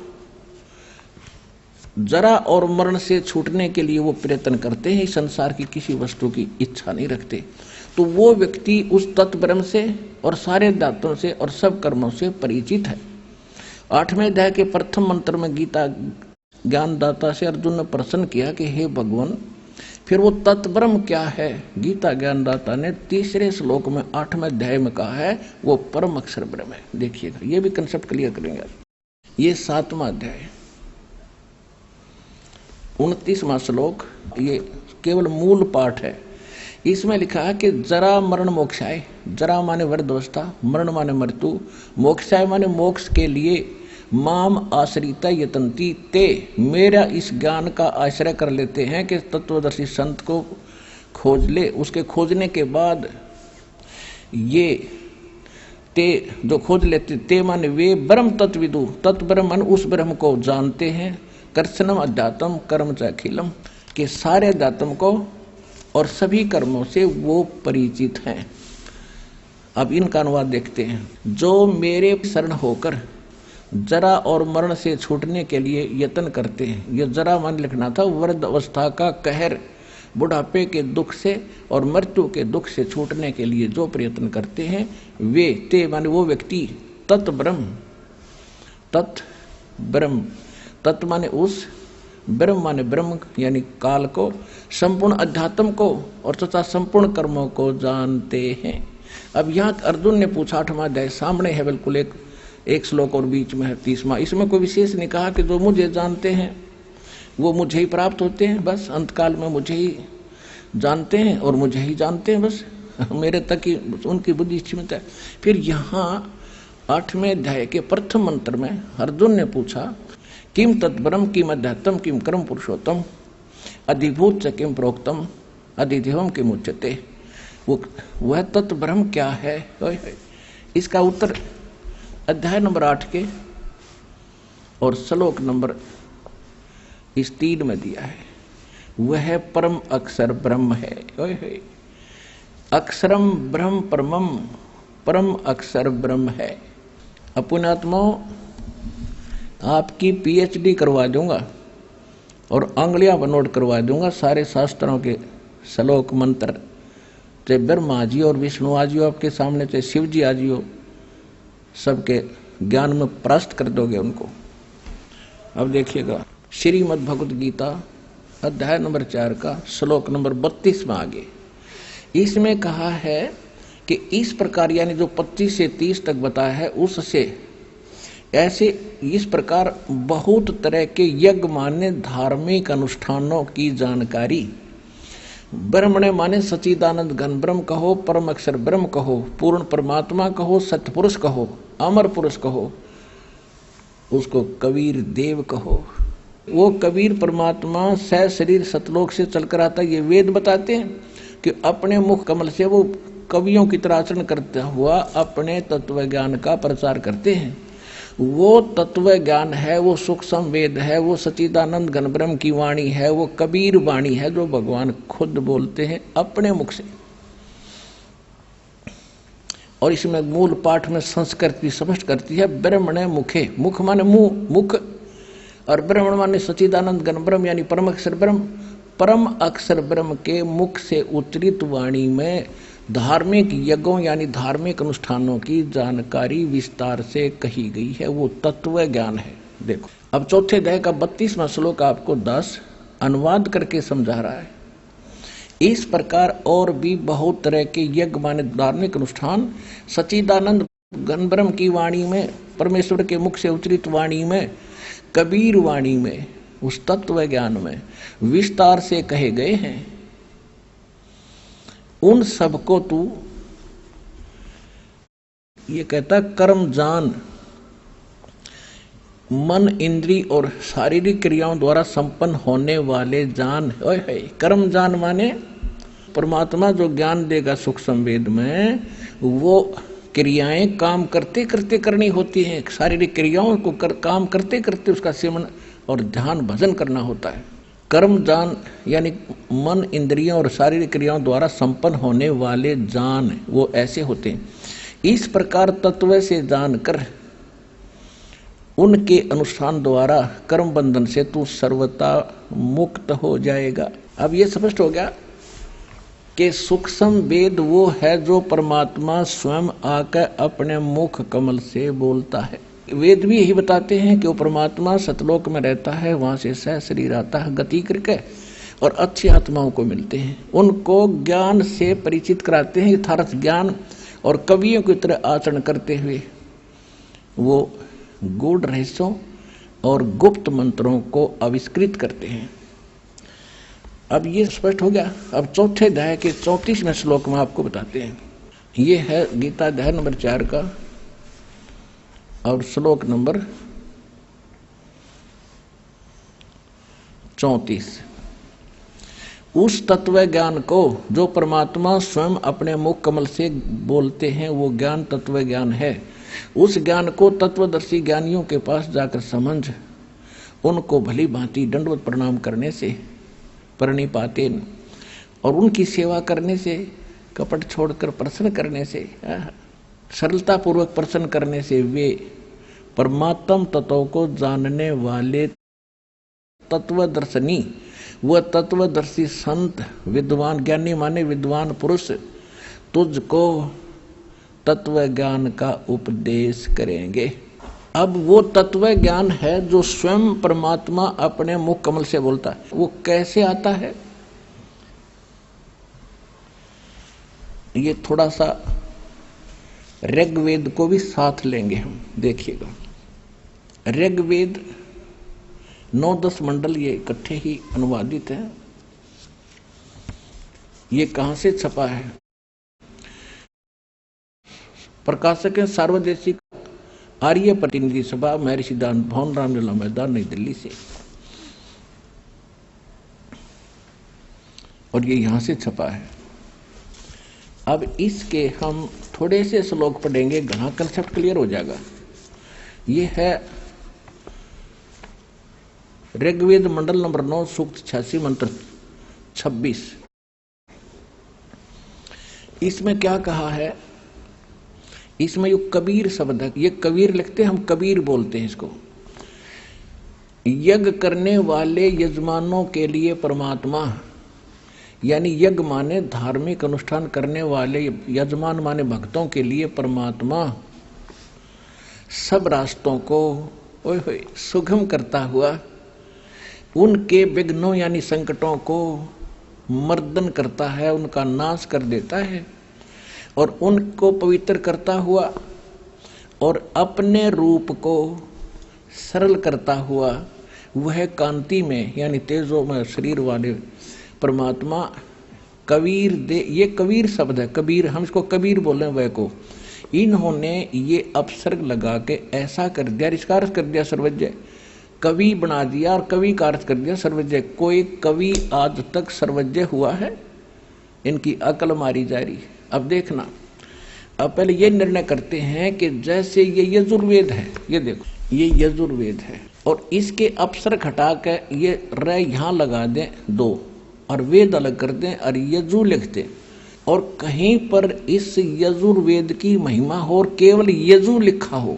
जरा और मरण से छूटने के लिए वो प्रयत्न करते हैं, इस संसार की किसी वस्तु की इच्छा नहीं रखते, तो वो व्यक्ति उस तत्व ब्रह्म से और सारे दातों से और सब कर्मों से परिचित है। 8वें अध्याय के प्रथम मंत्र में गीता ज्ञानदाता से अर्जुन ने प्रश्न किया कि हे भगवान, फिर वो तत्व ब्रह्म क्या है? गीता ज्ञानदाता ने 3रे श्लोक में 8वें अध्याय में कहा है वो परम अक्षर ब्रह्म है। देखिएगा, ये भी कंसेप्ट क्लियर करेंगे। ये 7वां अध्याय 29वां श्लोक, ये केवल मूल पाठ है। इसमें लिखा है कि जरा मरण मोक्षाय, जरा माने वृद्धावस्था, मरण माने मृत्यु, मोक्षाय माने मोक्ष के लिए, माम आश्रिता यतंती ते, मेरा इस ज्ञान का आश्रय कर लेते हैं कि तत्वदर्शी संत को खोज ले। उसके खोजने के बाद ये ते जो खोज लेते, ते माने वे, ब्रह्म तत्विदु, तत्व ब्रह्म माने उस ब्रह्म को जानते हैं, कर्षणम अध्यात्म कर्म च अखिलम, के सारे अध्यात्म को और सभी कर्मों से वो परिचित हैं। अब इनका अनुवाद देखते हैं। जो मेरे शरण होकर जरा और मरण से छूटने के लिए यत्न करते हैं। यह जरा मान लिखना था वृद्ध अवस्था का कहर, बुढ़ापे के दुख से और मृत्यु के दुख से छूटने के लिए जो प्रयत्न करते हैं, वे, ते माने वो व्यक्ति, तत् ब्रह्म, तत् ब्रह्म, तत् माने उस, ब्रह्म माने ब्रह्म यानी काल को, संपूर्ण अध्यात्म को और तथा संपूर्ण कर्मों को जानते हैं। अब यहाँ अर्जुन ने पूछा, 8वां अध्याय सामने है, बिल्कुल एक श्लोक और बीच में है 30वां। इसमें कोई विशेष नहीं कहा कि जो मुझे जानते हैं वो मुझे ही प्राप्त होते हैं, बस अंतकाल में मुझे ही जानते हैं और मुझे ही जानते हैं, बस मेरे तक ही उनकी बुद्धि सीमित है। फिर यहाँ 8वें अध्याय के प्रथम मंत्र में अर्जुन ने पूछा, किम तत्ब्रह्म किम अध्यात्म किम कर्म पुरुषोत्तम अधिभूत च किम प्रोक्तम अधिदेवम किम उच्यते। वह तत्व ब्रह्म क्या है? इसका उत्तर अध्याय नंबर 8 के और श्लोक नंबर इस 3 में दिया है। वह परम अक्षर ब्रह्म है। अक्षरम ब्रह्म परमम, परम अक्षर ब्रह्म है। अपुण्यात्माओं, आपकी PhD करवा दूंगा और अंगुलियां पर नोट करवा दूंगा सारे शास्त्रों के श्लोक मंत्र, चाहे ब्रह्मा जी और विष्णु आ जियो आपके सामने, चाहे शिव जी आ जियो, सबके ज्ञान में परास्त कर दोगे उनको। अब देखिएगा श्रीमद् भगवत गीता अध्याय नंबर 4 का श्लोक नंबर 32 में आगे इसमें कहा है कि इस प्रकार, यानी जो 25 से 30 तक बताया है, उससे ऐसे इस प्रकार बहुत तरह के यज्ञ माने धार्मिक अनुष्ठानों की जानकारी, ब्रह्मणे माने सच्चिदानंद घन ब्रह्म कहो, परम अक्षर ब्रह्म कहो, पूर्ण परमात्मा कहो, सत्पुरुष कहो, अमर पुरुष कहो, उसको कबीर देव कहो। वो कबीर परमात्मा सह शरीर सतलोक से चलकर आता, ये वेद बताते हैं कि अपने मुख कमल से वो कवियों की तरह आचरण करता हुआ अपने तत्व ज्ञान का प्रचार करते हैं। वो तत्व ज्ञान है, वो सूक्ष्म वेद है, वो सच्चिदानंद घन ब्रह्म की वाणी है, वो कबीर वाणी है जो भगवान खुद बोलते हैं अपने मुख से। और इसमें मूल पाठ में संस्कृत भी स्पष्ट करती है, ब्रह्मणे मुखे, मुख माने मुंह, मुख, और ब्रह्मण माने सच्चिदानंद घन ब्रह्म यानी परम अक्षर ब्रह्म। परम अक्षर ब्रह्म के मुख से उच्चरित वाणी में धार्मिक यज्ञों यानी धार्मिक अनुष्ठानों की जानकारी विस्तार से कही गई है, वो तत्व ज्ञान है। देखो अब चौथे अध्याय का 32वां श्लोक आपको 10 अनुवाद करके समझा रहा है। इस प्रकार और भी बहुत तरह के यज्ञ माने धार्मिक अनुष्ठान सच्चिदानंद घन ब्रह्म की वाणी में, परमेश्वर के मुख से उच्चरित वाणी में, कबीर वाणी में, उस तत्व ज्ञान में विस्तार से कहे गए हैं। उन सबको तू, ये कहता कर्म जान, मन इंद्री और शारीरिक क्रियाओं द्वारा संपन्न होने वाले जान। कर्म जान माने परमात्मा जो ज्ञान देगा सूक्ष्म वेद में, वो क्रियाएं काम करते करते करनी होती हैं। शारीरिक क्रियाओं को काम करते करते उसका सेवन और ध्यान भजन करना होता है। कर्म जान यानी मन इंद्रियों और शारीरिक क्रियाओं द्वारा संपन्न होने वाले जान, वो ऐसे होते हैं। इस प्रकार तत्व से जानकर उनके अनुष्ठान द्वारा कर्म बंधन से तू सर्वथा मुक्त हो जाएगा। अब ये स्पष्ट हो गया कि सूक्ष्म वेद वो है जो परमात्मा स्वयं आकर अपने मुख कमल से बोलता है। वेद भी यही बताते हैं कि वो परमात्मा सतलोक में रहता है, वहां से सह शरीर आता है गति करके और अच्छी आत्माओं को मिलते हैं, उनको ज्ञान से परिचित कराते हैं यथार्थ ज्ञान, और कवियों की तरह आचरण करते हुए वो गूढ़ रहस्यों और गुप्त मंत्रों को आविष्कृत करते हैं। अब ये स्पष्ट हो गया। अब चौथे अध्याय के 34वें श्लोक में आपको बताते हैं। ये है गीता अध्याय नंबर 4 का और श्लोक नंबर 34। उस तत्व ज्ञान को जो परमात्मा स्वयं अपने मुख कमल से बोलते हैं, वो ज्ञान तत्व ज्ञान है। उस ज्ञान को तत्वदर्शी ज्ञानियों के पास जाकर समझ, उनको भली भांति दंडवत प्रणाम करने से, प्रणिपातेन, और उनकी सेवा करने से, कपट छोड़कर प्रसन्न करने से, सरलता पूर्वक प्रसन्न करने से वे परमात्म तत्व को जानने वाले तत्वदर्शनी, वह तत्वदर्शी संत, विद्वान, ज्ञानी माने विद्वान पुरुष तुझको तत्व ज्ञान का उपदेश करेंगे। अब वो तत्व ज्ञान है जो स्वयं परमात्मा अपने मुख कमल से बोलता है। वो कैसे आता है, ये थोड़ा सा ऋग्वेद को भी साथ लेंगे हम। देखिएगा ऋग्वेद 9-10 मंडल ये इकट्ठे ही अनुवादित है। ये कहां से छपा है? प्रकाशक है सार्वदेशिक आर्य प्रतिनिधि सभा, महर्षि सिद्धांत भवन, रामलीला मैदान, नई दिल्ली से, और ये यहां से छपा है। अब इसके हम थोड़े से श्लोक पढ़ेंगे, घना कंसेप्ट क्लियर हो जाएगा। ये है ऋग्वेद मंडल नंबर 9 सूक्त 86 मंत्र 26। इसमें क्या कहा है? इसमें यो कबीर शब्द है, ये कबीर लिखते हैं, हम कबीर बोलते हैं इसको। यज्ञ करने वाले यजमानों के लिए परमात्मा यानी यज्ञ माने धार्मिक अनुष्ठान करने वाले, यजमान माने भक्तों के लिए परमात्मा सब रास्तों को सुगम करता हुआ उनके विघ्नों यानी संकटों को मर्दन करता है, उनका नाश कर देता है और उनको पवित्र करता हुआ और अपने रूप को सरल करता हुआ वह कांति में यानी तेजो में शरीर वाले परमात्मा कबीर दे, ये कबीर शब्द है, कबीर हम इसको कबीर बोले वह को, इन्होंने ये अपसर्ग लगा के ऐसा कर दिया, इसका अर्थ कर दिया सर्वज्ञ, कवि बना दिया और कवि का अर्थ कर दिया सर्वज्ञ। कोई कवि आज तक सर्वज्ञ हुआ है? इनकी अकल मारी जा रही। अब देखना, अब पहले ये निर्णय करते हैं कि जैसे ये यजुर्वेद है, ये देखो ये यजुर्वेद है और इसके अपसर्ग हटा के ये र यहाँ लगा दें दो और वेद अलग कर दें और यजु लिख दें और कहीं पर इस यजुर्वेद की महिमा हो और केवल यजु लिखा हो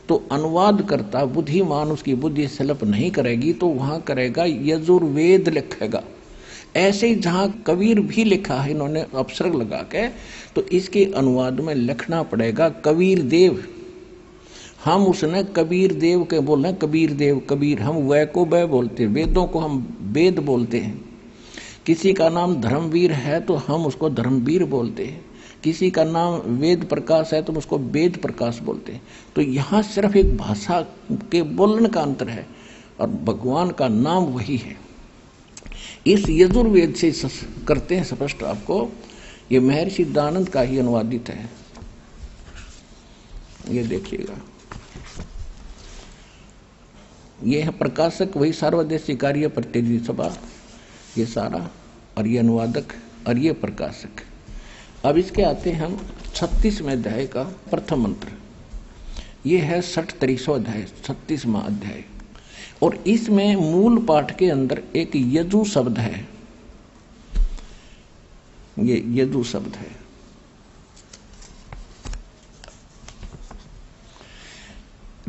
तो अनुवाद करता बुद्धिमान उसकी बुद्धि सलप नहीं करेगी, तो वहां करेगा यजुर्वेद लिखेगा। ऐसे ही जहां कबीर भी लिखा है इन्होंने अपसर्ग लगा के, तो इसके अनुवाद में लिखना पड़ेगा कबीर देव। हम उसने कबीर देव के बोल रहे हैं, कबीर देव कबीर, हम वह को वह बोलते, वेदों को हम वेद बोलते हैं। किसी का नाम धर्मवीर है तो हम उसको धर्मवीर बोलते हैं, किसी का नाम वेद प्रकाश है तो उसको वेद प्रकाश बोलते हैं। तो यहाँ सिर्फ एक भाषा के बोलने का अंतर है और भगवान का नाम वही है। इस यजुर्वेद से करते हैं स्पष्ट आपको, ये महर्षि दानंद का ही अनुवादित है, ये देखिएगा। ये है प्रकाशक वही सार्वदेशी कार्य प्रतिनिधि सभा, ये सारा, और ये अनुवादक और ये प्रकाशक। अब इसके आते हैं हम 36वें अध्याय का प्रथम मंत्र, ये है 63वां अध्याय, 36वां अध्याय। और इसमें मूल पाठ के अंदर एक यजु शब्द है, ये यजु शब्द है।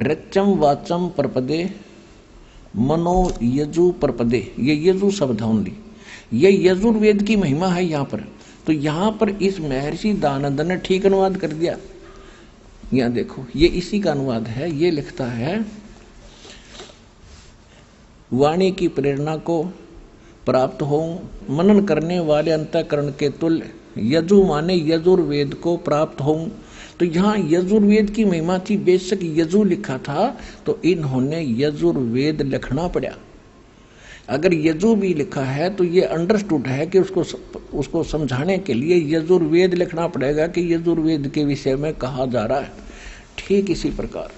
रच्चम वाचम परपदे मनो यजु परपदे, ये यजु शब्द है ओनली, ये यजुर्वेद की महिमा है यहाँ पर। तो यहाँ पर इस महर्षि दानंद ने ठीक अनुवाद कर दिया। यहाँ देखो ये इसी का अनुवाद है, ये लिखता है वाणी की प्रेरणा को प्राप्त हो मनन करने वाले अंतःकरण के तुल्य यजु माने यजुर्वेद को प्राप्त हो। तो यहाँ यजुर्वेद की महिमा थी, बेशक यजु लिखा था तो इन्होंने यजुर्वेद लिखना पड़ा। अगर यजु भी लिखा है तो ये अंडरस्टूड है कि उसको समझाने के लिए यजुर्वेद लिखना पड़ेगा कि यजुर्वेद के विषय में कहा जा रहा है। ठीक इसी प्रकार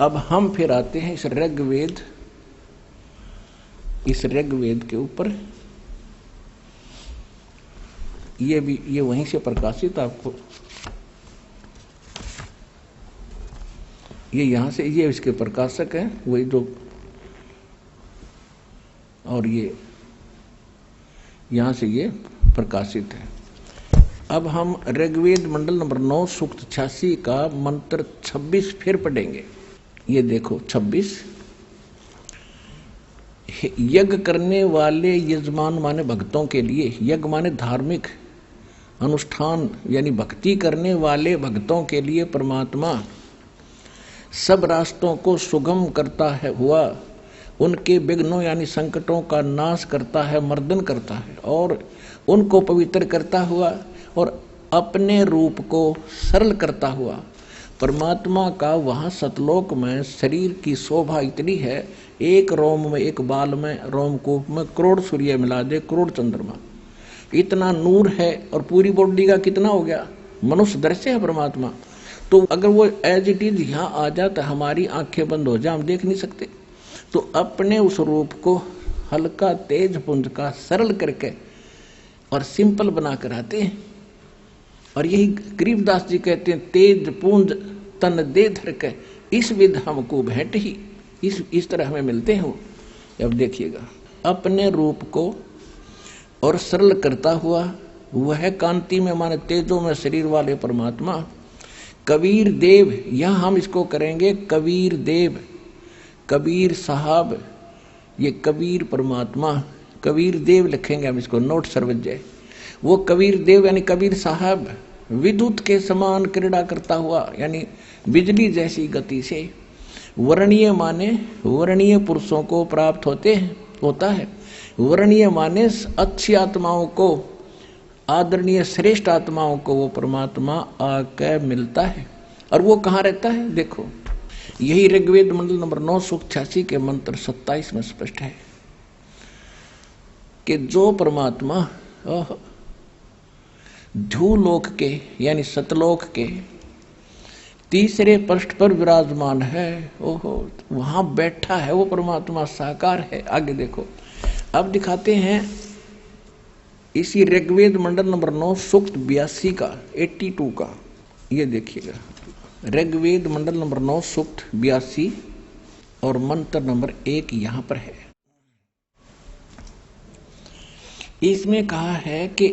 अब हम फिर आते हैं इस ऋग्वेद, इस ऋग्वेद के ऊपर। ये भी ये वहीं से प्रकाशित आपको, ये यहाँ से, ये इसके प्रकाशक हैं वही जो, और ये यहाँ से ये प्रकाशित है। अब हम ऋग्वेद मंडल नंबर 9 सूक्त 86 का मंत्र 26 फिर पढ़ेंगे। ये देखो 26, यज्ञ करने वाले यजमान माने भक्तों के लिए, यज्ञ माने धार्मिक अनुष्ठान यानी भक्ति करने वाले भक्तों के लिए परमात्मा सब रास्तों को सुगम करता है हुआ उनके विघ्नों यानी संकटों का नाश करता है, मर्दन करता है और उनको पवित्र करता हुआ और अपने रूप को सरल करता हुआ। परमात्मा का वहाँ सतलोक में शरीर की शोभा इतनी है, एक रोम में, एक बाल में, रोमकूप में करोड़ सूर्य मिला दे, करोड़ चंद्रमा, इतना नूर है। और पूरी बॉडी का कितना हो गया, मनुष्य दृश्य है परमात्मा। तो अगर वो एज इट इज यहाँ आ जाता, हमारी आंखें बंद हो जाए, हम देख नहीं सकते। तो अपने उस रूप को हल्का तेज पुंज का सरल करके और सिंपल बना कर आते हैं। और यही गरीबदास जी कहते हैं, तेज पुंज तन दे धर के इस विध हमको भेंट ही, इस तरह हमें मिलते हैं। अब देखिएगा, अपने रूप को और सरल करता हुआ वह कांति में माने तेजों में शरीर वाले परमात्मा कबीर देव, यहाँ हम इसको करेंगे कबीर देव, कबीर साहब, ये कबीर परमात्मा, कबीर देव लिखेंगे हम इसको, नोट सर्वज जय। वो कबीर देव यानी कबीर साहब विद्युत के समान क्रीड़ा करता हुआ यानी बिजली जैसी गति से वर्णीय माने वर्णीय पुरुषों को प्राप्त होता है। वर्णीय माने अच्छी आत्माओं को, आदरणीय श्रेष्ठ आत्माओं को वो परमात्मा आकर मिलता है। और वो कहाँ रहता है? देखो, यही ऋग्वेद मंडल नंबर 9 सूक्त 86 के मंत्र 27 में स्पष्ट है कि जो परमात्मा ध्रुवलोक के यानी सतलोक के तीसरे पृष्ठ पर विराजमान है, ओहो वहां बैठा है वो परमात्मा, साकार है। आगे देखो, अब दिखाते हैं इसी ऋग्वेद मंडल नंबर 9 सूक्त 82 का 82 का, ये देखिएगा ऋग्वेद मंडल नंबर 9 सूक्त 82 और मंत्र नंबर 1 यहां पर है। इसमें कहा है कि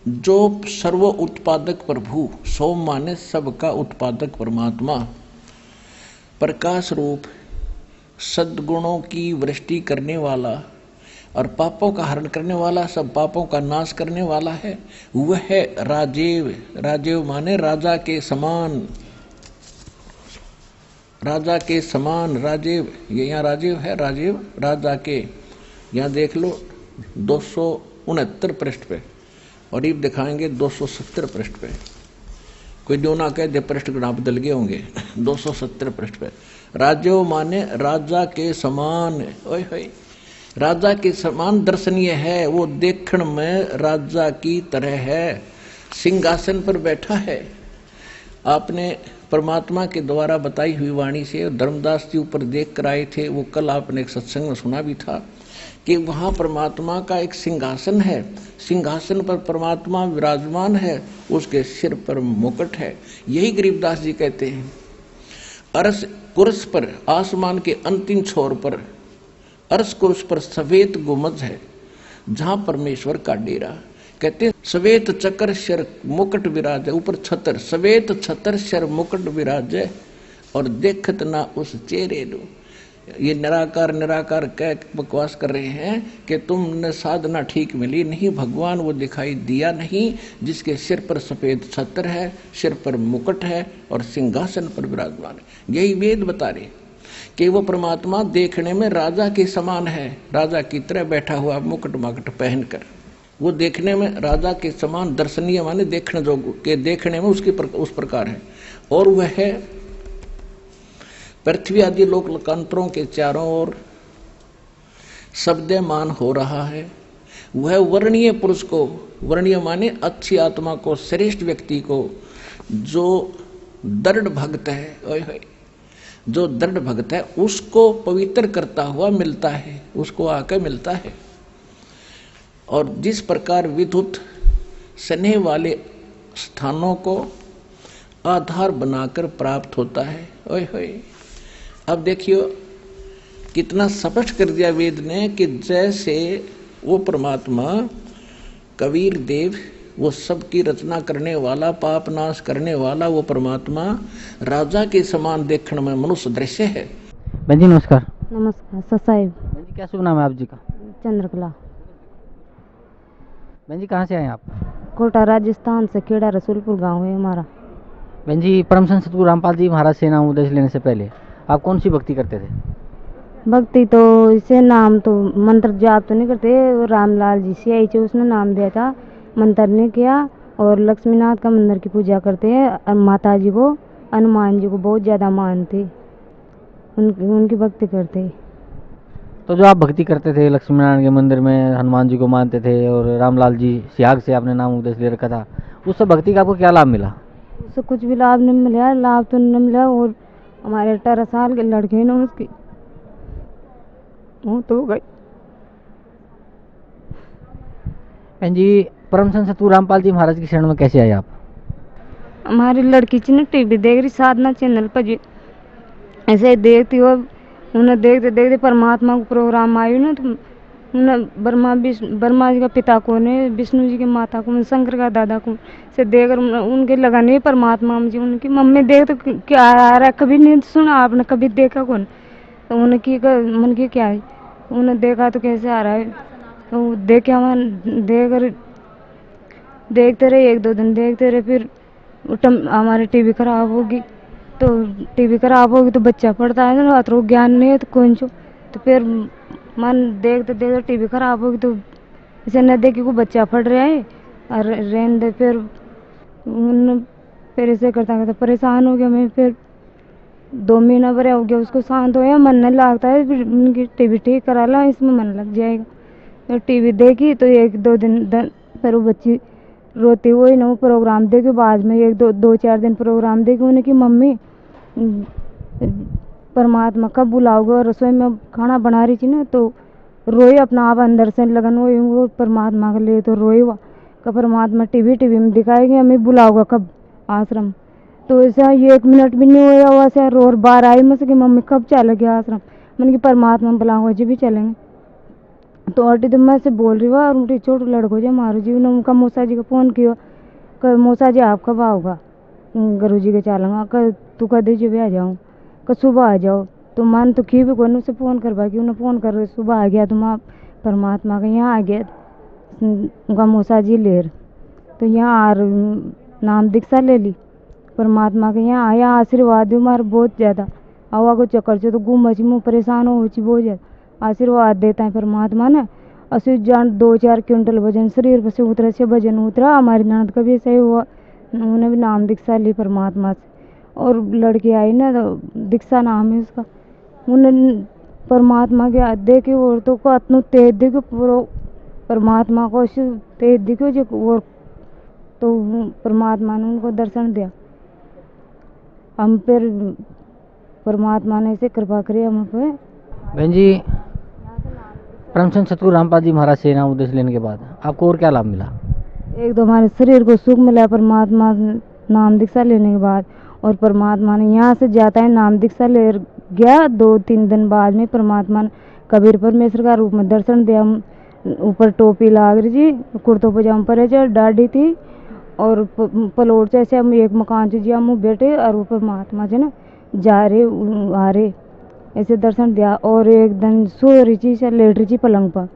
जो सर्व उत्पादक प्रभु, सोम माने सबका उत्पादक परमात्मा, प्रकाश रूप सद्गुणों की वृष्टि करने वाला और पापों का हरण करने वाला, सब पापों का नाश करने वाला है, वह है राजेव। राजेव माने राजा के समान, राजा के समान राजेव। ये यहाँ राजेव है, राजेव राजा के। यहाँ देख लो 269 पृष्ठ पे, और ये दिखाएंगे 270 पृष्ठ पे। कोई जो ना कहे दे पृष्ठ गुना बदल गए होंगे। 270 पृष्ठ पे राजेव माने राजा के समान। ओए होए, राजा के समान दर्शनीय है, वो देखण में राजा की तरह है, सिंहासन पर बैठा है। आपने परमात्मा के द्वारा बताई हुई वाणी से धर्मदास जी ऊपर देख कर आए थे, वो कल आपने एक सत्संग में सुना भी था कि वहां परमात्मा का एक सिंहासन है, सिंहासन पर परमात्मा विराजमान है, उसके सिर पर मुकुट है। यही गरीबदास जी कहते हैं, अर्श कुर्स पर, आसमान के अंतिम छोर पर अर्श कुर्स पर सफेद गुंबद है जहां परमेश्वर का डेरा। कहते सवेत चक्र शर मुकुट विराज, ऊपर छतर, सवेत छतर शर मुकुट विराज और देखत ना उस चेहरे दो। ये निराकार निराकार कह बकवास कर रहे हैं कि तुमने साधना ठीक मिली नहीं, भगवान वो दिखाई दिया नहीं जिसके सिर पर सफेद छत्र है, सिर पर मुकुट है और सिंहासन पर विराजमान है। यही वेद बता रहे कि वो परमात्मा देखने में राजा के समान है, राजा की तरह बैठा हुआ मुकुट माकुट पहनकर, वो देखने में राजा के समान दर्शनीय माने देखने जो के देखने में उस प्रकार है। और वह है पृथ्वी आदि लोक लोकांतरों के चारों ओर शब्दमान हो रहा है। वह वर्णीय पुरुष को, वर्णीय माने अच्छी आत्मा को, श्रेष्ठ व्यक्ति को, जो दृढ़ भक्त है, ओए होए, जो दृढ़ भक्त है उसको पवित्र करता हुआ मिलता है, उसको आकर मिलता है। और जिस प्रकार विद्युत स्नेह वाले स्थानों को आधार बनाकर प्राप्त होता है, ओए होए। अब देखियो कितना स्पष्ट कर दिया वेद ने कि जैसे वो परमात्मा कबीर देव, वो सबकी रचना करने वाला, पाप नाश करने वाला वो परमात्मा राजा के समान देखने में मनुष्य दृश्य है। बहन जी नमस्कार। नमस्कार ससाइब। बहन जी क्या शुभ नाम है आप जी का? चंद्रकला। बहन जी कहाँ से आए आप? कोटा राजस्थान से, खेड़ा रसूलपुर गांव है हमारा। बहन जी परम संत सतगुरु रामपाल जी महाराज से नाम उपदेश लेने से पहले आप कौन सी भक्ति करते थे? भक्ति तो इसे नाम तो मंत्र जाप तो नहीं करते, रामलाल जी से आई थे, उसने नाम दिया था, मंत्र ने किया। और लक्ष्मीनाथ का मंदिर की पूजा करते हैं, और माता जी को, हनुमान जी को बहुत ज़्यादा मानते, उनकी भक्ति करते। तो जो आप भक्ति करते थे लक्ष्मीनारायण के मंदिर में, हनुमान जी को मानते थे और रामलाल जी सियाग से आपने नाम उपदेश ले रखा था, उस सब भक्ति का आपको क्या लाभ मिला? उससे कुछ भी लाभ नहीं मिला, लाभ तो नहीं मिला। और हमारे 18 साल के लड़के ने उसकी वो तो गई। बहन जी परम संत सतगुरु रामपाल जी महाराज की शरण में कैसे आए आप? हमारी लड़की ने टीवी देख रही, साधना चैनल पर जी ऐसे देखती हो, उन्हें देखते देखते परमात्मा को प्रोग्राम आयु ना, तो उन्हें ब्रह्मा जी का पिता को ने, विष्णु जी की माता को, शंकर का दादा को से देखकर उनके लगाने परमात्मा जी, उनकी मम्मी देख तो क्या आ रहा है, कभी नहीं सुना आपने, कभी देखा कौन? तो उन्हें की मन की क्या है, उन्हें देखा तो कैसे आ रहा है, तो देखे हम देखते रहे, 1-2 दिन देखते रहे। फिर हमारी टीवी खराब होगी, तो टीवी खराब होगी तो बच्चा पढ़ता है ना, रात को ज्ञान नहीं है तो कौन छो। तो फिर मन देखते देखते टीवी खराब होगी तो इसे न देखे को बच्चा पढ़ रहा है और रहने दे। फिर ऐसे करता करता परेशान हो गया मैं। फिर 2 महीना भर हो गया, उसको शांत होया, मन नहीं लगता है। फिर उनकी टीवी ठीक करा ला, इसमें मन लग जाएगा। तो टीवी देखी तो 1-2 दिन फिर वो बच्ची रोती हुई ना, वो प्रोग्राम देखी। बाद में 1-2-4 दिन प्रोग्राम देखी, उन्हें कि मम्मी परमात्मा कब बुलाओगे। रसोई में खाना बना रही थी ना, तो रोई अपना आप अंदर से लगन हुई वो परमात्मा के लिए। तो रोई हुआ का परमात्मा टीवी में दिखाएगी, हमें बुलाओगा कब आश्रम। तो ऐसा 1 मिनट भी नहीं हुआ वैसे रो। और बाहर आई मुझसे कि मम्मी कब चलेगी आश्रम। मैंने कि परमात्मा बुलाऊंगा जी भी चलेंगे। तो अटी तो मैं से बोल रही हूँ और उनकी छोटे लड़को जो मारो जी ने उनका मौसा जी को फ़ोन किया कि मौसा जी आप कब आओगा, गुरु जी के चलेंगे। कल तू कदे जी भी आ जाऊँ, कल सुबह आ जाओ। तो मन तो की भी को उसे फ़ोन करवा कि उन्हें फ़ोन कर सुबह आ गया। तो मैं परमात्मा के यहाँ आ गया, उनका मौसा जी लेर। तो यहाँ नाम दीक्षा ले ली, परमात्मा के यहाँ आया। आशीर्वाद दो मार बहुत ज़्यादा हवा को चक्कर से तो घूम मची मुँह परेशान हो बहुत ज़्यादा। आशीर्वाद देता है परमात्मा ने। असु जान 2-4 क्विंटल वजन शरीर पर से उतरा से वजन उतरा। हमारी ननद का भी ऐसा ही हुआ, उन्होंने भी नाम दीक्षा ली परमात्मा से। और लड़की आई ना, तो दीक्षा नाम है उसका। उन्होंने परमात्मा के दे के औरतों को इतना तेज देखो, पूरा परमात्मा को तेज देखो जो और। तो परमात्मा ने उनको दर्शन दिया। हम फिर परमात्मा ने ऐसे कृपा करी हम पे। बहन जी, परमचंद सतगुरु रामपाल जी महाराज से नाम उपदेश लेने के बाद आपको और क्या लाभ मिला? एक तो हमारे शरीर को सुख मिला परमात्मा नाम दीक्षा लेने के बाद। और परमात्मा ने यहाँ से जाता है नाम दीक्षा ले गया, 2-3 दिन बाद में परमात्मा ने कबीर परमेश्वर का रूप में दर्शन दिया। ऊपर टोपी लाग रही थी, कुर्तो पजामा पर है, डाढ़ी थी और पलोट से ऐसे हम एक मकान से जी हम बैठे और वो परमात्मा से ना जा रहे आ रहे ऐसे दर्शन दिया। और एक दिन सो रही थी से लेट रही थी पलंग पर,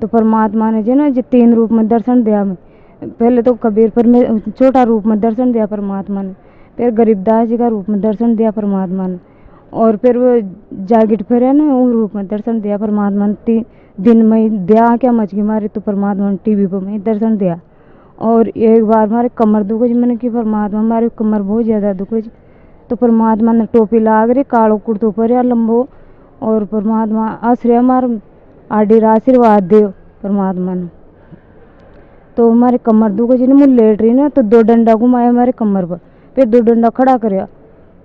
तो परमात्मा ने जो ना जो 3 रूप में दर्शन दिया। मैं पहले तो कबीर पर में छोटा रूप में दर्शन दिया परमात्मा ने, फिर गरीबदास जी का रूप में दर्शन दिया परमात्मा ने, और फिर वो जागिट फिर है ना वो रूप में दर्शन दिया परमात्मा ने। 3 दिन में दिया क्या मचकी मारी तो परमात्मा ने टीवी पर में दर्शन दिया। और एक बार हमारे कमर दुख जी, मैंने कि परमात्मा हमारी कमर बहुत ज़्यादा दुख जी। तो परमात्मा ने टोपी लाग रही, कालो कुर्तो पर या लंबो, और परमात्मा आश्रय हमारे आडीर आशीर्वाद दे परमात्मा ने। तो हमारे कमर दुख जी ने मुझे लेट रही ना, तो 2 डंडा घुमाया हमारे कमर पर, फिर 2 डंडा खड़ा कराया।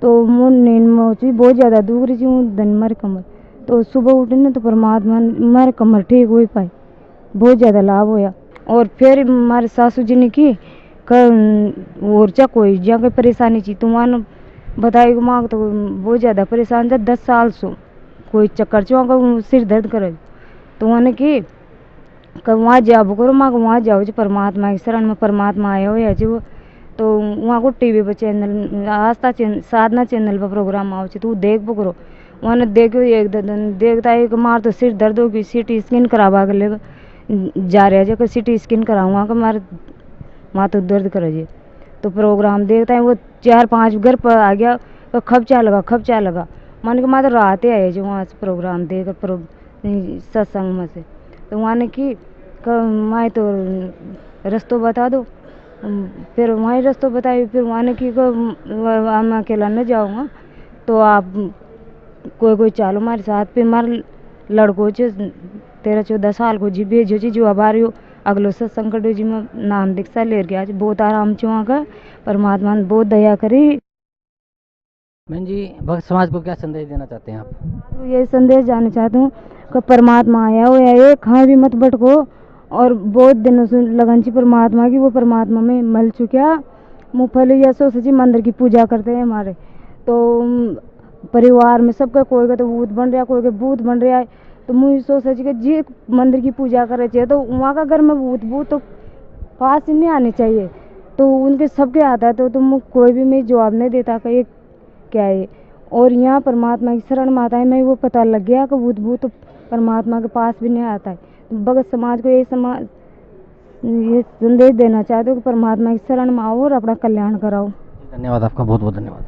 तो मुझे नींद में बहुत ज़्यादा दुख रही थी दिन हमारी कमर। तो सुबह उठी ना तो परमात्मा ने हमारे कमर ठीक हो पाई, बहुत ज़्यादा लाभ होया। और फिर हमारे सासू जी ने की और चा कोई जहाँ कोई परेशानी थी तो वहाँ बताई माँ तो बहुत ज़्यादा परेशान था 10 साल से, कोई चक्कर चुआ का सिर दर्द करे। तो वहाँ ने की वहाँ जाओ करो माँ को, वहाँ जाओ जो परमात्मा की शरण में परमात्मा आया हो या जो। तो वहाँ को टीवी पर चैनल आस्था साधना चैनल पर प्रोग्राम आओ तो देख पकड़ो। वहाँ ने देखो 1-2 दिन देखता है कि मार तो सिर दर्द होगी, CT स्कैन करवा कर लेगा जा रहा है जो CT स्कैन कराऊंगा कि मारे माथा दर्द करे। तो प्रोग्राम देखता है वो 4-5 घर पर आ गया, तो खब चा लगा मान के माता रात आए जो वहाँ से प्रोग्राम देकर सत्संग में से। तो वहाँ ने की माए तो रास्ता बता दो, फिर वहाँ रास्ता बताई। फिर वहाँ ने की मैं अकेला न जाऊँगा तो आप कोई चालो हमारे साथ। फिर हमारे लड़कों से 13-14 साल को जी भेजो जी जो आभारी हो अगलो सत्संग जी में नाम दीक्षा ले गया। बहुत आराम से वहाँ का परमात्मा ने बहुत दया करी। बहन जी, भक्त समाज को क्या संदेश देना चाहते हैं आप? तो ये संदेश जाना चाहती हूँ कि परमात्मा आया हो या कहाँ भी मत भटको। और बहुत दिनों से लगन ची परमात्मा की, वो परमात्मा में मल चुका। मूँगफली या सो मंदिर की पूजा करते हैं हमारे तो परिवार में सबका कोई का तो भूत बन रहा, कोई का भूत बन रहा है। तो मुझे सोच कि जी मंदिर की पूजा करे चाहिए तो वहाँ का घर में भूत तो पास ही नहीं आने चाहिए। तो उनके सबके आता है तो तुम कोई भी मैं जवाब नहीं देता कि ये क्या है। और यहाँ परमात्मा की शरण में आता है मैं वो पता लग गया कि भूत तो परमात्मा के पास भी नहीं आता है। भगत समाज को ये संदेश देना चाहते हो कि परमात्मा की शरण में आओ और अपना कल्याण कराओ। धन्यवाद आपका, बहुत बहुत धन्यवाद।